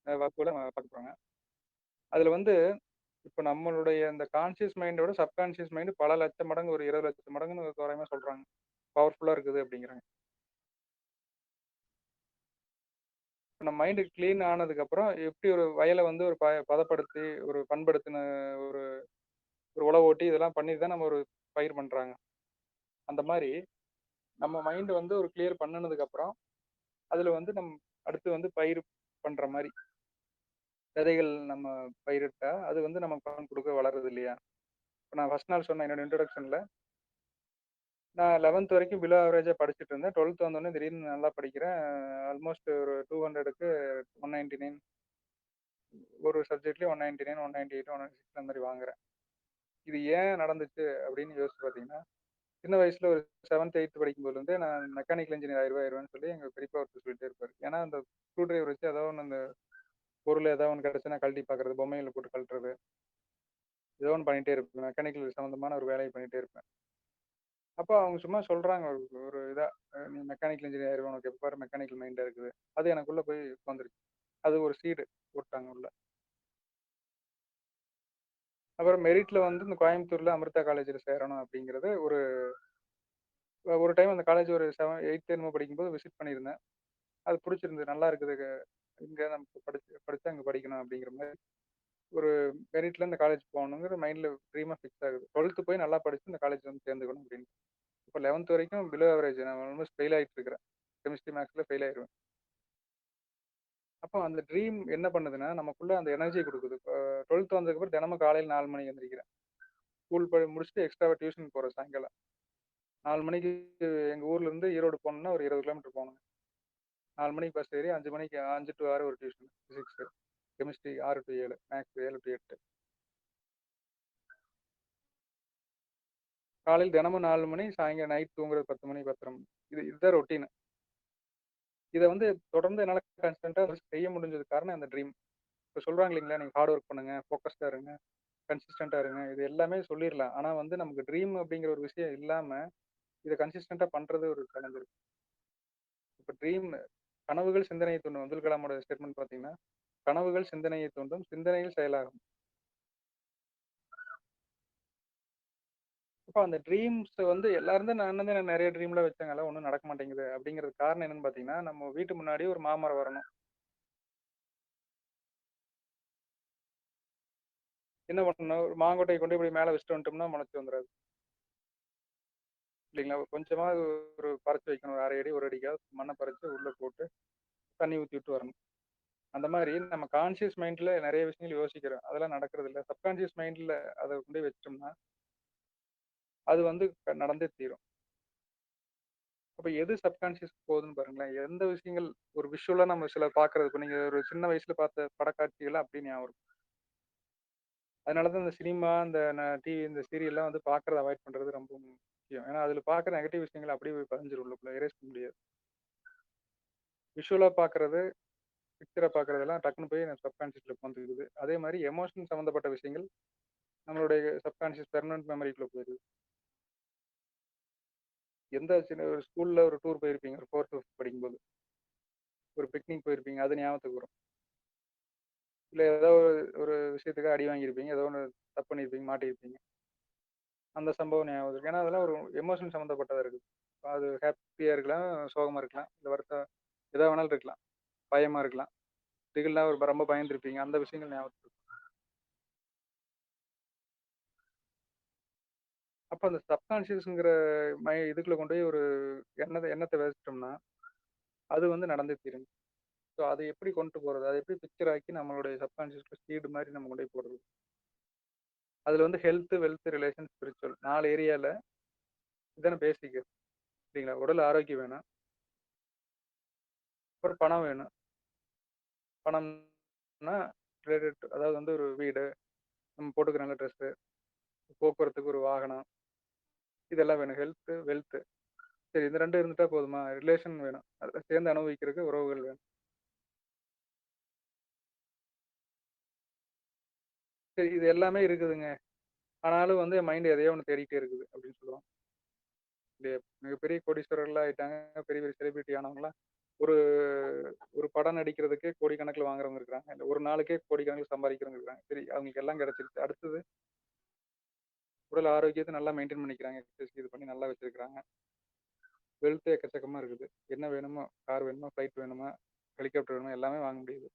வகுப்புல பார்க்க போறேங்க. அதுல வந்து இப்ப நம்மளுடைய இந்த கான்ஷியஸ் மைண்டோட சப்கான்ஷியஸ் மைண்ட் பல லட்சம் மடங்கு ஒரு 20,00,000 மடங்குன்னு தோராயமா சொல்றாங்க. பவர்ஃபுல்லா இருக்குது அப்படிங்கிறாங்க. இப்ப நம்ம மைண்ட் கிளீன் ஆனதுக்கப்புறம் எப்படி ஒரு வயல வந்து ஒரு பதப்படுத்தி, ஒரு பண்படுத்தின ஒரு ஒரு உழவு ஓட்டி இதெல்லாம் பண்ணி தான் நம்ம ஒரு பயிர் பண்றாங்க. அந்த மாரி நம்ம மைண்ட் வந்து ஒரு கிளியர் பண்ணுனதுக்கப்புறம், அதுல வந்து அடுத்து வந்து பயிர் பண்ற மாரி விதைகள் நம்ம பயிரிட்டா, அது வந்து நமக்கு பலன் குடுக்க வளருது இல்லையா? இப்ப நான் ஃபர்ஸ்ட் நாள் சொன்னேன் என்னோட இன்ட்ரோடக்ஷன்ல, நான் 11த் வரைக்கும் பிலோ ஆவரேஜா படிச்சுட்டு இருந்தேன். 12த் வந்தோனே திடீர்னு நல்லா படிக்கிறேன். ஆல்மோஸ்ட் ஒரு 200க்கு 199 ஒரு சப்ஜெக்ட்லயும் 199, 198, 196 அந்த மாரி வாங்குறேன். இது ஏன் நடந்துச்சு அப்படின்னு யோசிச்சு பார்த்தீங்கன்னா, சின்ன வயசுல ஒரு 7த், 8த் படிக்கும்போதுலருந்தே நான் மெக்கானிக்கல் இன்ஜினியர் ஆயிருவேன்னு சொல்லி எங்க பெரியப்பா ஒருத்தர் சொல்லிட்டே இருப்பாரு. ஏன்னா, அந்த ஸ்க்ரூ டிரைவர் வச்சு ஏதோ ஒண்ணு அந்த பொருள் ஏதாவது ஒண்ணு கிடைச்சுன்னா கழட்டி பார்க்கறது, பொம்மைகள போட்டு கழட்டுறது, ஏதோ ஒண்ணு பண்ணிட்டே இருப்பேன். மெக்கானிக்கல் சம்மந்தமான ஒரு வேலைய பண்ணிட்டே இருப்பேன். அப்போ அவங்க சும்மா சொல்றாங்க ஒரு ஒரு இதா, "நீ மெக்கானிக்கல் இன்ஜினியர் ஆயிருவ. உனக்கு எப்ப பாரு மெக்கானிக்கல் மைண்டா இருக்குது." அது எனக்குள்ள போய் உட்காந்துருச்சு. அது ஒரு சீடு போட்டாங்க உள்ள. அப்புறம் மெரிட்ல வந்து இந்த கோயம்புத்தூர்ல அமிர்தா காலேஜ்ல சேரணும் அப்படிங்கிறது ஒரு ஒரு டைம் அந்த காலேஜ் ஒரு 8த் என்னமோ படிக்கும்போது விசிட் பண்ணியிருந்தேன். அது புடிச்சிருந்தது. நல்லா இருக்குது. இங்க நம்ம படிச்சா அங்க படிக்கணும் அப்படிங்கிற மாரி ஒரு மெரிட்ல இந்த காலேஜ் போகணுங்கிற மைண்ட்ல ட்ரீமா ஃபிக்ஸ் ஆகுது. 12த் போய் நல்லா படிச்சு இந்த காலேஜ் வந்து சேர்ந்துக்கணும் அப்படின்னு. இப்ப 11த் வரைக்கும் பிலோ ஆவரேஜ். நான் ஆல்மோஸ்ட் ஃபெயில் ஆயிட்டு இருக்கிறேன். கெமிஸ்ட்ரி, மேத்ஸ்ல ஃபெயில் ஆயிருவேன். அப்போ அந்த ட்ரீம் என்ன பண்ணுதுன்னா, நமக்குள்ள அந்த எனர்ஜிய குடுக்குது. இப்ப 12த் வந்ததுக்கப்புறம் தினமும் காலையில 4 மணிக்கு எந்திரிக்கிறேன். ஸ்கூல் முடிச்சுட்டு எக்ஸ்ட்ராவா டியூஷன் போறேன் சாயங்காலம். 4 மணிக்கு எங்க ஊர்ல இருந்து ஈரோடு போகணும்னா ஒரு 20 கிலோமீட்டர் போகணும். 4 மணிக்கு பஸ் ஏறி 5 மணிக்கு 5 டூ 6 ஒரு tuition. Physics, chemistry 6 to 7, maths 7 to 8. காலையில தினமும் 4 மணி, சாயங்காலம் நைட் தூங்குறது 10 மணி, 10:30 மணி. இதுதான் ரொட்டீன். இத வந்து தொடர்ந்து என்னால கான்ஸ்டன்ட்டா செய்ய முடிஞ்சதுக்கு காரணம் அந்த ட்ரீம். இப்ப சொல்றாங்க இல்லைங்களா, நீங்க ஹார்ட் ஒர்க் பண்ணுங்க, ஃபோக்கஸ்டா இருங்க, கன்சிஸ்டென்ட்டா இருங்க. இது எல்லாமே சொல்லிர்லாம். ஆனா வந்து நமக்கு ட்ரீம் அப்படிங்கிற ஒரு விஷயம் இல்லாம, இத கன்சிஸ்டென்ட்டா பண்றது ஒரு சேலஞ்ச் இருக்கு. இப்ப ட்ரீம் கனவுகள் சிந்தனையை தூண்டும். அப்துல் கலாமோட ஸ்டேட்மெண்ட் பார்த்தீங்கன்னா, கனவுகள் சிந்தனையை தூண்டும், சிந்தனையில் செயலாகும். அப்ப அந்த ட்ரீம்ஸ் வந்து எல்லாரும் தான் நான் தான் நெறைய ட்ரீம்லாம் வச்சாங்க. அதெல்லாம் ஒண்ணும் நடக்க மாட்டேங்குது. அப்படிங்கிறதுக்கு காரணம் என்னன்னு பார்த்தீங்கன்னா, நம்ம வீட்டு முன்னாடி ஒரு மாமரம் வரணும். என்ன பண்ணணும், ஒரு மாங்கொட்டைய கொண்டு இப்படி மேல வச்சுட்டு வந்துட்டோம்னா முளைச்சு வந்துராது. இல்லைங்களா? கொஞ்சமா ஒரு பறிச்சு வைக்கணும். ஒரு 1/2 அடி, 1 அடிக்காவது மண்ண பறிச்சு உள்ள போட்டு தண்ணி ஊத்தி விட்டு வரணும். அந்த மாரி நம்ம கான்ஷியஸ் மைண்ட்ல நெறைய விஷயங்கள் யோசிக்கிறோம். அதெல்லாம் நடக்கறதில்ல. சப்கான்ஷியஸ் மைண்ட்ல அத கொண்டு போய் வச்சுட்டோம்னா, அது வந்து நடந்தே தீரும். அப்ப எது சப்கான்ஷியஸ்க்கு போகுதுன்னு பாருங்களேன். எந்த விஷயங்கள் ஒரு விஷுவலா நம்ம சில பார்க்கறது. இப்ப நீங்க ஒரு சின்ன வயசுல பார்த்த படக்காட்சிகள்லாம் அப்படியே ஞாபகம் இருக்கும். அதனால தான் இந்த சினிமா, இந்த டிவி, இந்த சீரியல்லாம் வந்து பார்க்கறத அவாய்ட் பண்றது ரொம்ப முக்கியம். ஏன்னா, அதுல பார்க்குற நெகட்டிவ் விஷயங்கள் அப்படியே போய் பதிஞ்சிரும் உள்ளுக்குள்ள. எரேஸ் பண்ண முடியாது. விஷுவலா பார்க்கறது, பிக்சரா பார்க்கறதெல்லாம் டக்குனு போய் நம்ம சப்கான்ஷியஸ்ல உட்காந்துக்குது. அதே மாரி எமோஷன் சம்மந்தப்பட்ட விஷயங்கள் நம்மளுடைய சப்கான்ஷியஸ் பெர்மனன்ட் மெமரிக்குள்ள போயிருது. எந்த சின்ன ஒரு ஸ்கூல்ல ஒரு டூர் போயிருப்பீங்க. ஒரு 4த், 5த் படிக்கும்போது. ஒரு பிக்னிக் போயிருப்பீங்க. அது ஞாபகத்துக்கு வரும். இல்ல ஏதோ ஒரு ஒரு விஷயத்துக்காக அடி வாங்கியிருப்பீங்க. ஏதோ ஒண்ணு தப்பு பண்ணியிருப்பீங்க, மாட்டியிருப்பீங்க. அந்த சம்பவம் ஞாபகம் இருக்கு. ஏன்னா, அதெல்லாம் ஒரு எமோஷன் சம்மந்தப்பட்டதா இருக்கு. அது ஹேப்பியா இருக்கலாம், சோகமா இருக்கலாம், இல்ல வருத்தம் எதா வேணாலும் இருக்கலாம். பயமா இருக்கலாம். திகில்னா ஒரு ரொம்ப பயந்துருப்பீங்க. அந்த விஷயங்கள் ஞாபகத்துக்கு இருக்கும். அப்ப அந்த சப்கான்ஷியஸ்ங்கிற இதுக்குள்ள கொண்டு போய் ஒரு எண்ணத்த விதைச்சிட்டோம்னா, அது வந்து நடந்தே தீரும். ஸோ அத எப்படி கொண்டு போறது? அத எப்படி பிக்சர் ஆக்கி நம்மளுடைய சப்கான்ஷியஸ்ல சீடு மாரி நம்ம கொண்டு போய் போடுறது? அதுல வந்து ஹெல்த், வெல்த், ரிலேஷன், ஸ்பிரிச்சுவல் 4 ஏரியால இதான பேசிக் இல்லைங்களா? உடல் ஆரோக்கியம் வேணும். அப்புறம் பணம் வேணும். பணம்னா கிரெடிட் அதாவது வந்து ஒரு வீடு, நம்ம போட்டுக்கிற நல்ல ட்ரெஸ்ஸு, போக்குவரத்துக்கு ஒரு வாகனம், இதெல்லாம் வேணும். Health, wealth. சரி இந்த 2 இருந்துட்டா போதுமா? ரிலேஷன் வேணும். அத சேர்ந்து அனுபவிக்கிறதுக்கு உறவுகள் வேணும். சரி இது எல்லாமே இருக்குதுங்க. ஆனாலும் வந்து என் மைண்ட் எதையோ ஒண்ணு தேடிட்டே இருக்குது அப்படின்னு சொல்லுவாங்க. இல்லையா? மிகப்பெரிய கோடீஸ்வரர்களா ஆயிட்டாங்க. பெரிய பெரிய செலிபிரிட்டி ஆனவங்கலாம் ஒரு ஒரு படம் நடிக்கிறதுக்கே கோடிக்கணக்குல வாங்குறவங்க இருக்கிறாங்க. இல்ல ஒரு நாளுக்கே கோடிக்கணக்குல சம்பாதிக்கிறவங்க இருக்கிறாங்க. சரி அவங்களுக்கு எல்லாம் கிடைச்சிருச்சு. அடுத்தது உடல் ஆரோக்கியத்த நல்லா மெயின்டெயின் பண்ணிக்கிறாங்க. எக்சர்சைஸ் இது பண்ணி நல்லா வச்சிருக்கிறாங்க. வெல்த் எக்கச்சக்கமா இருக்குது. என்ன வேணுமோ, கார் வேணுமா, ஃப்ளைட் வேணுமா, ஹெலிகாப்டர் வேணுமா எல்லாமே வாங்க முடியுது.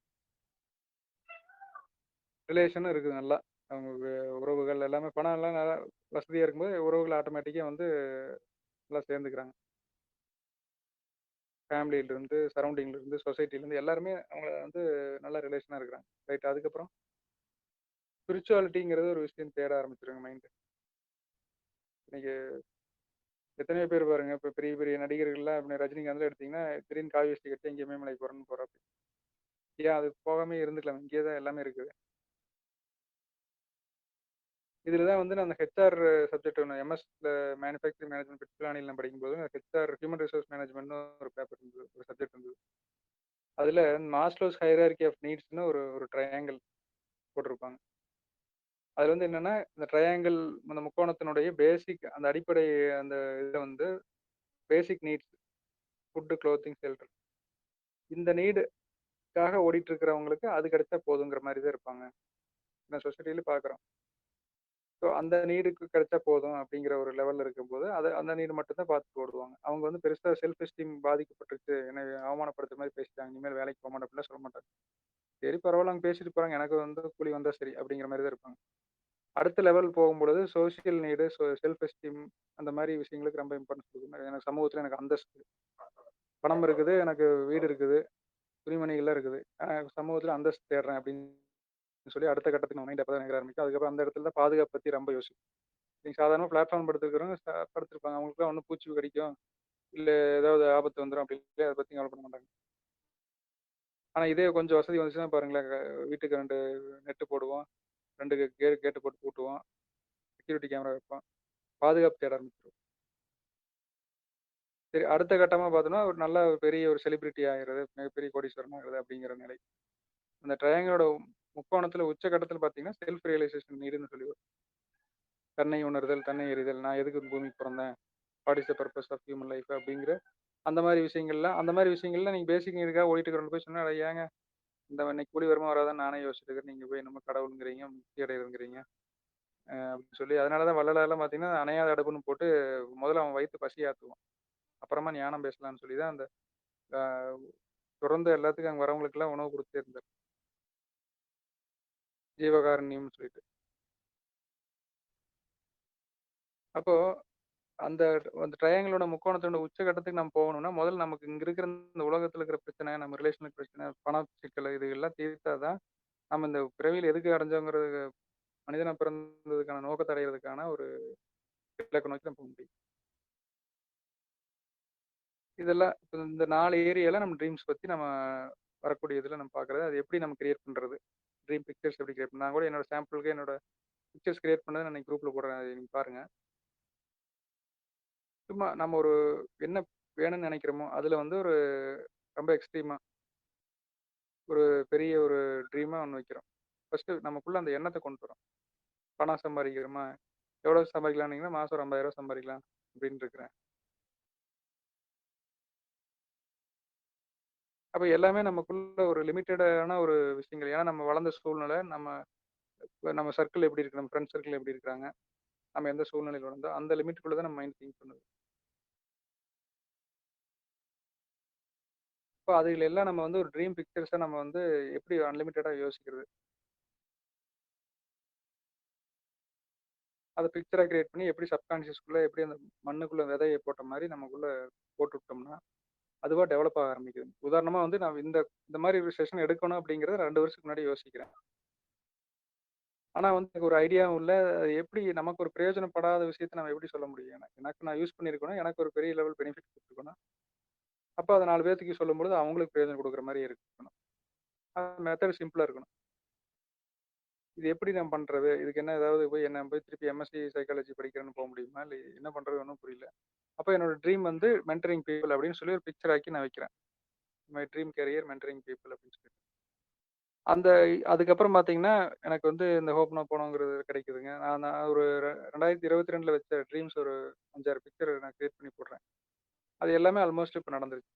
ரிலேஷனும் இருக்குது நல்லா. அவங்க உறவுகள் எல்லாமே பணம் எல்லாம் நல்லா வசதியா இருக்கும்போது உறவுகள் ஆட்டோமேட்டிக்கா வந்து நல்லா சேர்ந்துக்கிறாங்க. ஃபேமிலில இருந்து, சரவுண்டிங்ல இருந்து, சொசைட்டில இருந்து எல்லாருமே அவங்கள வந்து நல்ல ரிலேஷனா இருக்கிறாங்க. ரைட். அதுக்கப்புறம் ஸ்பிரிச்சுவாலிட்டிங்கிறது ஒரு விஷயம் தேட ஆரம்பிச்சுருங்க மைண்ட். இன்னைக்கு எத்தனையோ பேர் பாருங்க, இப்ப பெரிய பெரிய நடிகர்கள்லாம் இப்ப ரஜினிகாந்த்லாம் எடுத்தீங்கன்னா, திடீர்னு காவி வேஷ்டி கட்டி எங்கேயோ இமயமலைக்கு போறேன்னு போறாப்டி. ஏன் அது போகாமயே இருந்துக்கலாம். இங்கேயே தான் எல்லாமே இருக்குது. இதுல தான் வந்து நான் அந்த ஹெச்ஆர் சப்ஜெக்ட் ஒண்ணு எம்எஸ்ல மேனுஃபேக்சரிங் மேனேஜ்மென்ட் பிலானில நான் படிக்கும்போது ஹெச்ஆர் ஹியூமன் ரிசோர்ஸ் மேனேஜ்மென்ட்னு ஒரு பேப்பர் இருந்தது. ஒரு சப்ஜெக்ட் இருந்தது. அதுல மாஸ்லோஸ் ஹைரார்கி ஆஃப் நீட்ஸ்ன்னு ஒரு ஒரு ட்ரையாங்கிள் போட்டிருப்பாங்க. அதுல வந்து என்னன்னா, இந்த ட்ரையாங்கிள் அந்த முக்கோணத்தினுடைய பேசிக் அந்த அடிப்படை அந்த இத வந்து basic needs food, clothing, shelter. இந்த நீடுக்காக ஓடிட்டு இருக்கிறவங்களுக்கு அது கிடைச்சா போதுங்கிற மாரி தான் இருப்பாங்க. நான் சொசைட்டில பார்க்குறோம். ஸோ அந்த நீடுக்கு கிடைச்சா போதும் அப்படிங்கிற ஒரு லெவல்ல இருக்கும்போது, அந்த நீடு மட்டும் தான் பார்த்துட்டு ஓடுவாங்க. அவங்க வந்து பெருசா செல்ஃப் எஸ்டீம் பாதிக்கப்பட்டுருச்சு, என்னை அவமானப்படுத்துற மாரி பேசிட்டாங்க, இனிமேல் வேலைக்கு போமாட்டேன் அப்படிலாம் சொல்ல மாட்டாங்க. சரி பரவால்ல அவங்க பேசிட்டு போறாங்க, எனக்கு வந்து கூலி வந்தா சரி அப்படிங்கிற மாரி தான் இருப்பாங்க. அடுத்த லெவல் போகும்பொழுது சோசியல் நீடு, செல்ஃப் எஸ்டீம் அந்த மாரி விஷயங்களுக்கு ரொம்ப இம்பார்ட்டன்ஸ் குடுக்கணும். எனக்கு சமூகத்துல எனக்கு அந்தஸ்து, பணம் இருக்குது, எனக்கு வீடு இருக்குது, துணிமணிகள்லாம் இருக்குது. சமூகத்துல அந்தஸ்து தேடுறேன் அப்படின்னு சொல்லி அடுத்த கட்டத்துக்கு நம்ம மைண்ட் அப்பதான் நகர ஆரம்பிக்கும். அதுக்கப்புறம் அந்த இடத்துல தான் பாதுகாப்பு பத்தி ரொம்ப யோசிக்கும். நீங்க சாதாரணமா பிளாட்ஃபார்ம் படுத்துருக்கிறவங்க படுத்திருப்பாங்க. அவங்களுக்குலாம் வந்து பூச்சி கடிக்கும், இல்ல ஏதாவது ஆபத்து வந்துரும் அப்படின்னு அத பத்தி கவலைப்பட மாட்டாங்க. ஆனா இதே கொஞ்சம் வசதி வந்துச்சுன்னா பாருங்களேன், வீட்டுக்கு 2 நெட்டு போடுவோம். 2 கேட் போட்டு பூட்டுவோம். செக்யூரிட்டி கேமரா வைப்போம். பாதுகாப்பு தேட ஆரம்பிச்சுருவோம். சரி அடுத்த கட்டமா பார்த்தோம்னா, ஒரு நல்ல ஒரு பெரிய ஒரு செலிபிரிட்டி ஆகுறது, மிகப்பெரிய கோடீஸ்வரன் ஆகுறது அப்படிங்கிற நிலை. அந்த ட்ரையாங்கிளோட முக்கோணத்துல உச்சகட்டத்துல பார்த்தீங்கன்னா, செல்ஃப் ரியலைசேஷன் நீடுன்னு சொல்லி வரும். தன்னை உணர்தல், தன்னை அறிதல், நான் எதுக்கு இந்த பூமிக்கு பொறந்தேன்? What is the purpose of human life? அப்படிங்கிற அந்த மாரி விஷயங்கள்லாம் நீங்க பேசிக் நீடுக்காக ஓடிட்டு இருக்கிறவங்கள்ட்ட போய் சொன்னா, "அட ஏங்க இந்த இன்னைக்கு கூலி வருமா வராதான்னு நானே யோசிச்சுட்டு இருக்கிறேன். நீங்க போய் என்னமோ கடவுளுங்கிறீங்க, முக்தி அடையறேங்கிறீங்க." அப்படின்னு சொல்லி அதனால தான் வள்ளலார்லாம் பார்த்தீங்கன்னா, அணையாத அடுப்புன்னு போட்டு முதல்ல அவன் வயித்து பசிய ஆத்துவான். அப்புறமா ஞானம் பேசலாம்ன்னு சொல்லி தான் அந்த அ தொடர்ந்து எல்லாத்துக்கும் அங்க வரவங்களுக்கெல்லாம் உணவு குடுத்துட்டே இருந்தாரு. ஜீவகாருண்யம்னு சொல்லிட்டு. அப்போ அந்த அந்த ட்ரையாங்கிளோட முக்கோணத்தோட உச்சகட்டத்துக்கு நம்ம போகணும்னா, முதல்ல நமக்கு இங்க இருக்கிற இந்த உலகத்துல இருக்கிற பிரச்சனை, நம்ம ரிலேஷனுக்கு பிரச்சனை, பண சிக்கல் இது எல்லாம் தீர்த்தா தான், நம்ம இந்த பிறவியில எதுக்கு அடைஞ்சோங்கிறது மனிதனா பிறந்ததுக்கான நோக்கத்த அடையறதுக்கான ஒரு இலக்க நோக்கி நம்ம போ முடியும். இதெல்லாம் இப்ப இந்த 4 ஏரியால நம்ம ட்ரீம்ஸ் பத்தி நம்ம வரக்கூடிய இதுல நம்ம பார்க்குறது. அது எப்படி நம்ம கிரியேட் பண்றது? ட்ரீம் பிக்சர்ஸ் எப்படி கிரியேட் பண்ண நான் கூட என்னோட சாம்பிளுக்கு என்னோட பிக்சர்ஸ் கிரியேட் பண்ணத நான் இன்னைக்கு குரூப்ல போடுறேன். அத நீங்க பாருங்க. சும்மா நம்ம ஒரு என்ன வேணும்னு நெனைக்கிறோமோ, அதுல வந்து ஒரு ரொம்ப எக்ஸ்ட்ரீமா ஒரு பெரிய ஒரு ட்ரீமா ஒண்ணு வைக்கிறோம். ஃபர்ஸ்ட்டு நமக்குள்ள அந்த எண்ணத்த கொண்டு வரோம். பணம் சம்பாரிக்கிறோமா, எவ்வளோ சம்பாரிக்கலாம்னீங்கன்னா, மாசம் ஒரு ரூ. 50,000 சம்பாரிக்கலாம் அப்படின்னு இருக்கிறேன். அப்ப எல்லாமே நமக்குள்ள ஒரு லிமிட்டடான ஒரு விஷயங்கள். ஏன்னா நம்ம வளர்ந்த சூழ்நிலை, நம்ம சர்க்கிள் எப்படி இருக்கு, நம்ம ஃப்ரெண்ட்ஸ் சர்க்கிள் எப்படி இருக்கிறாங்க, நம்ம எந்த சூழ்நிலையில வளர்ந்தோம், அந்த லிமிட்குள்ள தான் நம்ம மைண்ட் திங்க் பண்ணுது. அப்ப அதுல எல்லாம் நம்ம வந்து ஒரு ட்ரீம் பிக்சர்ஸ நம்ம வந்து எப்படி அன்லிமிட்டடா யோசிக்கிறது? அத பிக்சரா கிரியேட் பண்ணி எப்படி சப்கான்ஷியஸ்குள்ள எப்படி அந்த மண்ணுக்குள்ள விதைய போட்ட மாரி நமக்குள்ள போட்டு விட்டோம்னா, அதுவா டெவலப் ஆக ஆரம்பிக்குது. உதாரணமா வந்து நான் இந்த இந்த மாரி ஒரு செஷன் எடுக்கணும் அப்படிங்கிறத 2 வருஷத்துக்கு முன்னாடி யோசிக்கிறேன். ஆனா வந்து எனக்கு ஒரு ஐடியாவும் இல்ல. அது எப்படி நமக்கு ஒரு பிரயோஜனப்படாத விஷயத்த நம்ம எப்படி சொல்ல முடியும்? எனக்கு நான் யூஸ் பண்ணியிருக்கணும். எனக்கு ஒரு பெரிய லெவல் பெனிஃபிட் குடுத்துருக்கணும். அப்ப அத 4 பேத்துக்கு சொல்லும்பொழுது அவங்களுக்கு பிரயோஜனம் குடுக்குற மாரி இருக்கணும். மெத்தட் சிம்பிளா இருக்கணும். இது எப்படி நான் பண்றது? இதுக்கு என்ன ஏதாவது போய் திருப்பி எம்எஸ்சி சைக்காலஜி படிக்கிறேன்னு போ முடியுமா? இல்ல என்ன பண்றது ஒண்ணும் புரியல. அப்ப என்னோட ட்ரீம் வந்து மென்டரிங் பீப்பிள் அப்படின்னு சொல்லி ஒரு பிக்சர் ஆக்கி நான் வைக்கிறேன். My dream career mentoring people அப்படின்னு சொல்லி. அந்த அதுக்கப்புறம் பார்த்தீங்கன்னா, எனக்கு வந்து இந்த ஹோப்னோபோனோங்கிறது கிடைக்குதுங்க. நான் ஒரு 2022ல வச்ச ட்ரீம்ஸ் ஒரு 5, 6 பிக்சர் நான் கிரியேட் பண்ணி போடுறேன். அது எல்லாமே ஆல்மோஸ்ட் இப்ப நடந்துருச்சு.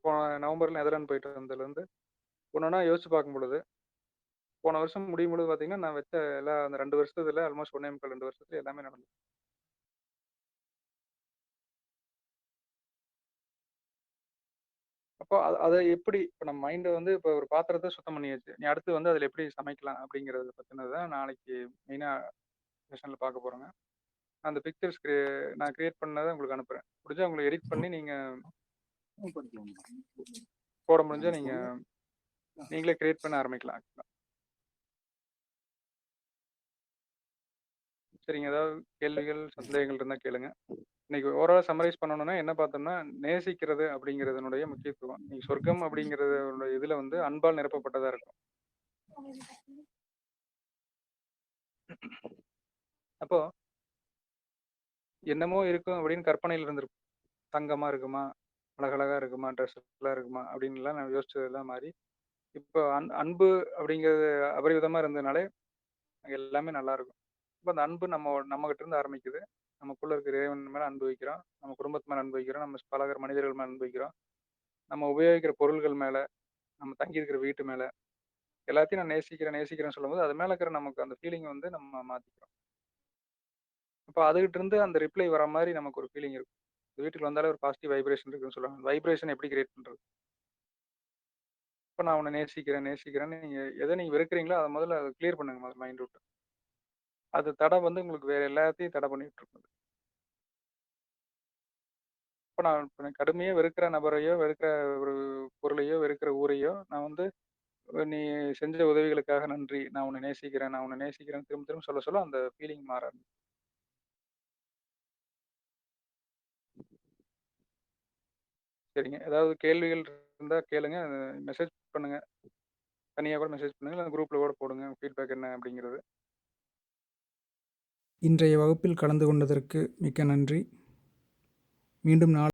போன நவம்பர்ல நெதர்லாந்து போயிட்டு வந்ததுலருந்து ஒன்னொன்னா யோசிச்சு பார்க்கும்பொழுது, போன வருஷம் முடியும்பொழுது பார்த்தீங்கன்னா, நான் வச்ச எல்லா அந்த 2 வருஷத்துல ஆல்மோஸ்ட் 1 1/4 2 வருஷத்துல எல்லாமே நடந்துச்சு. அப்போ அத எப்படி இப்ப நம்ம மைண்ட வந்து இப்ப ஒரு பாத்திரத்த சுத்தம் பண்ணியாச்சு. நீ அடுத்து வந்து அதுல எப்படி சமைக்கலாம் அப்படிங்கிறத பத்தினது தான் நாளைக்கு மெயினா செஷன்ல பார்க்க போறோங்க. அந்த பிக்சர்ஸ் நான் கிரியேட் பண்ணத உங்களுக்கு அனுப்புறேன். முடிஞ்சா உங்களுக்கு எடிட் பண்ணி நீங்க போட முடிஞ்சா நீங்களே கிரியேட் பண்ண ஆரம்பிக்கலாம் ஆக்சுவலா. சரிங்க. ஏதாவது கேள்விகள், சந்தேகங்கள் இருந்தா கேளுங்க. இன்னைக்கு ஓவராலா சம்மரைஸ் பண்ணணும்னா என்ன பார்த்தோம்னா, நேசிக்கிறது அப்படிங்கிறதனுடைய முக்கியத்துவம். நீங்க சொர்க்கம் அப்படிங்கிறதோட இதுல வந்து அன்பால் நிரப்பப்பட்டதா இருக்கும். அப்போ என்னமோ இருக்கும் அப்படின்னு கற்பனையில இருந்திருக்கும். தங்கமா இருக்குமா? அழகழகா இருக்குமா? ட்ரெஸ்லாம் இருக்குமா? அப்படின்லாம் நான் யோசிச்சதெல்லாம் மாறி, இப்போ அன்பு அப்படிங்கிறது அபரிவிதமா இருந்ததுனாலே, அங்க எல்லாமே நல்லாருக்கும். இப்ப அந்த அன்பு நம்மகிட்ட இருந்து ஆரம்பிக்குது. நமக்குள்ள இருக்கிற இறைவன் மேல அன்பு வைக்கிறோம். நம்ம குடும்பத்து மேல அன்பு வைக்கிறோம். நம்ம பழகுற மனிதர்கள் மேல அன்பு வைக்கிறோம். நம்ம உபயோகிக்கிற பொருள்கள் மேல, நம்ம தங்கியிருக்கிற வீட்டு மேல, எல்லாத்தையும் நான் நேசிக்கிறேன், நேசிக்கிறேன்னு சொல்லும்போது, அது மேல இருக்கிற நமக்கு அந்த ஃபீலிங் வந்து நம்ம மாத்திக்கிறோம். அப்ப அதுகிட்ட இருந்து அந்த ரிப்ளை வர மாரி நமக்கு ஒரு ஃபீலிங் இருக்கும். வீட்டுக்கு வந்தாலே ஒரு பாசிட்டிவ் வைப்ரேஷன் இருக்குன்னு சொல்லுவாங்க. வைப்ரேஷன் எப்படி கிரியேட் பண்றது? இப்ப நான் உன்ன நேசிக்கிறேன், நேசிக்கிறேன்னு நீங்க வெறுக்கிறீங்களோ, அத முதல்ல கிளியர் பண்ணுங்க மைண்ட் விட்டு. அது தடை வந்து உங்களுக்கு வேற எல்லாத்தையும் தடை பண்ணிட்டு இருக்கும். இப்ப நான் கடுமையா வெறுக்கிற நபரையோ, வெறுக்கிற ஒரு பொருளையோ, வெறுக்கிற ஊரையோ, நான் வந்து நீ செஞ்ச உதவிகளுக்காக நன்றி. நான் உன்ன நேசிக்கிறேன், நான் உன்ன நேசிக்கிறேன்னு திரும்ப திரும்ப சொல்ல சொல்ல அந்த ஃபீலிங் மாற ஆரம்பிக்கும். சரிங்க. ஏதாவது கேள்விகள் இருந்தா கேளுங்க. மெசேஜ் பண்ணுங்க. தனியா கூட மெசேஜ் பண்ணுங்க. இல்ல குரூப்ல கூட போடுங்க. ஃபீட்பேக் என்ன அப்படிங்கிறது. இன்றைய வகுப்பில் கலந்து கொண்டதற்கு மிக்க நன்றி. மீண்டும் நாளை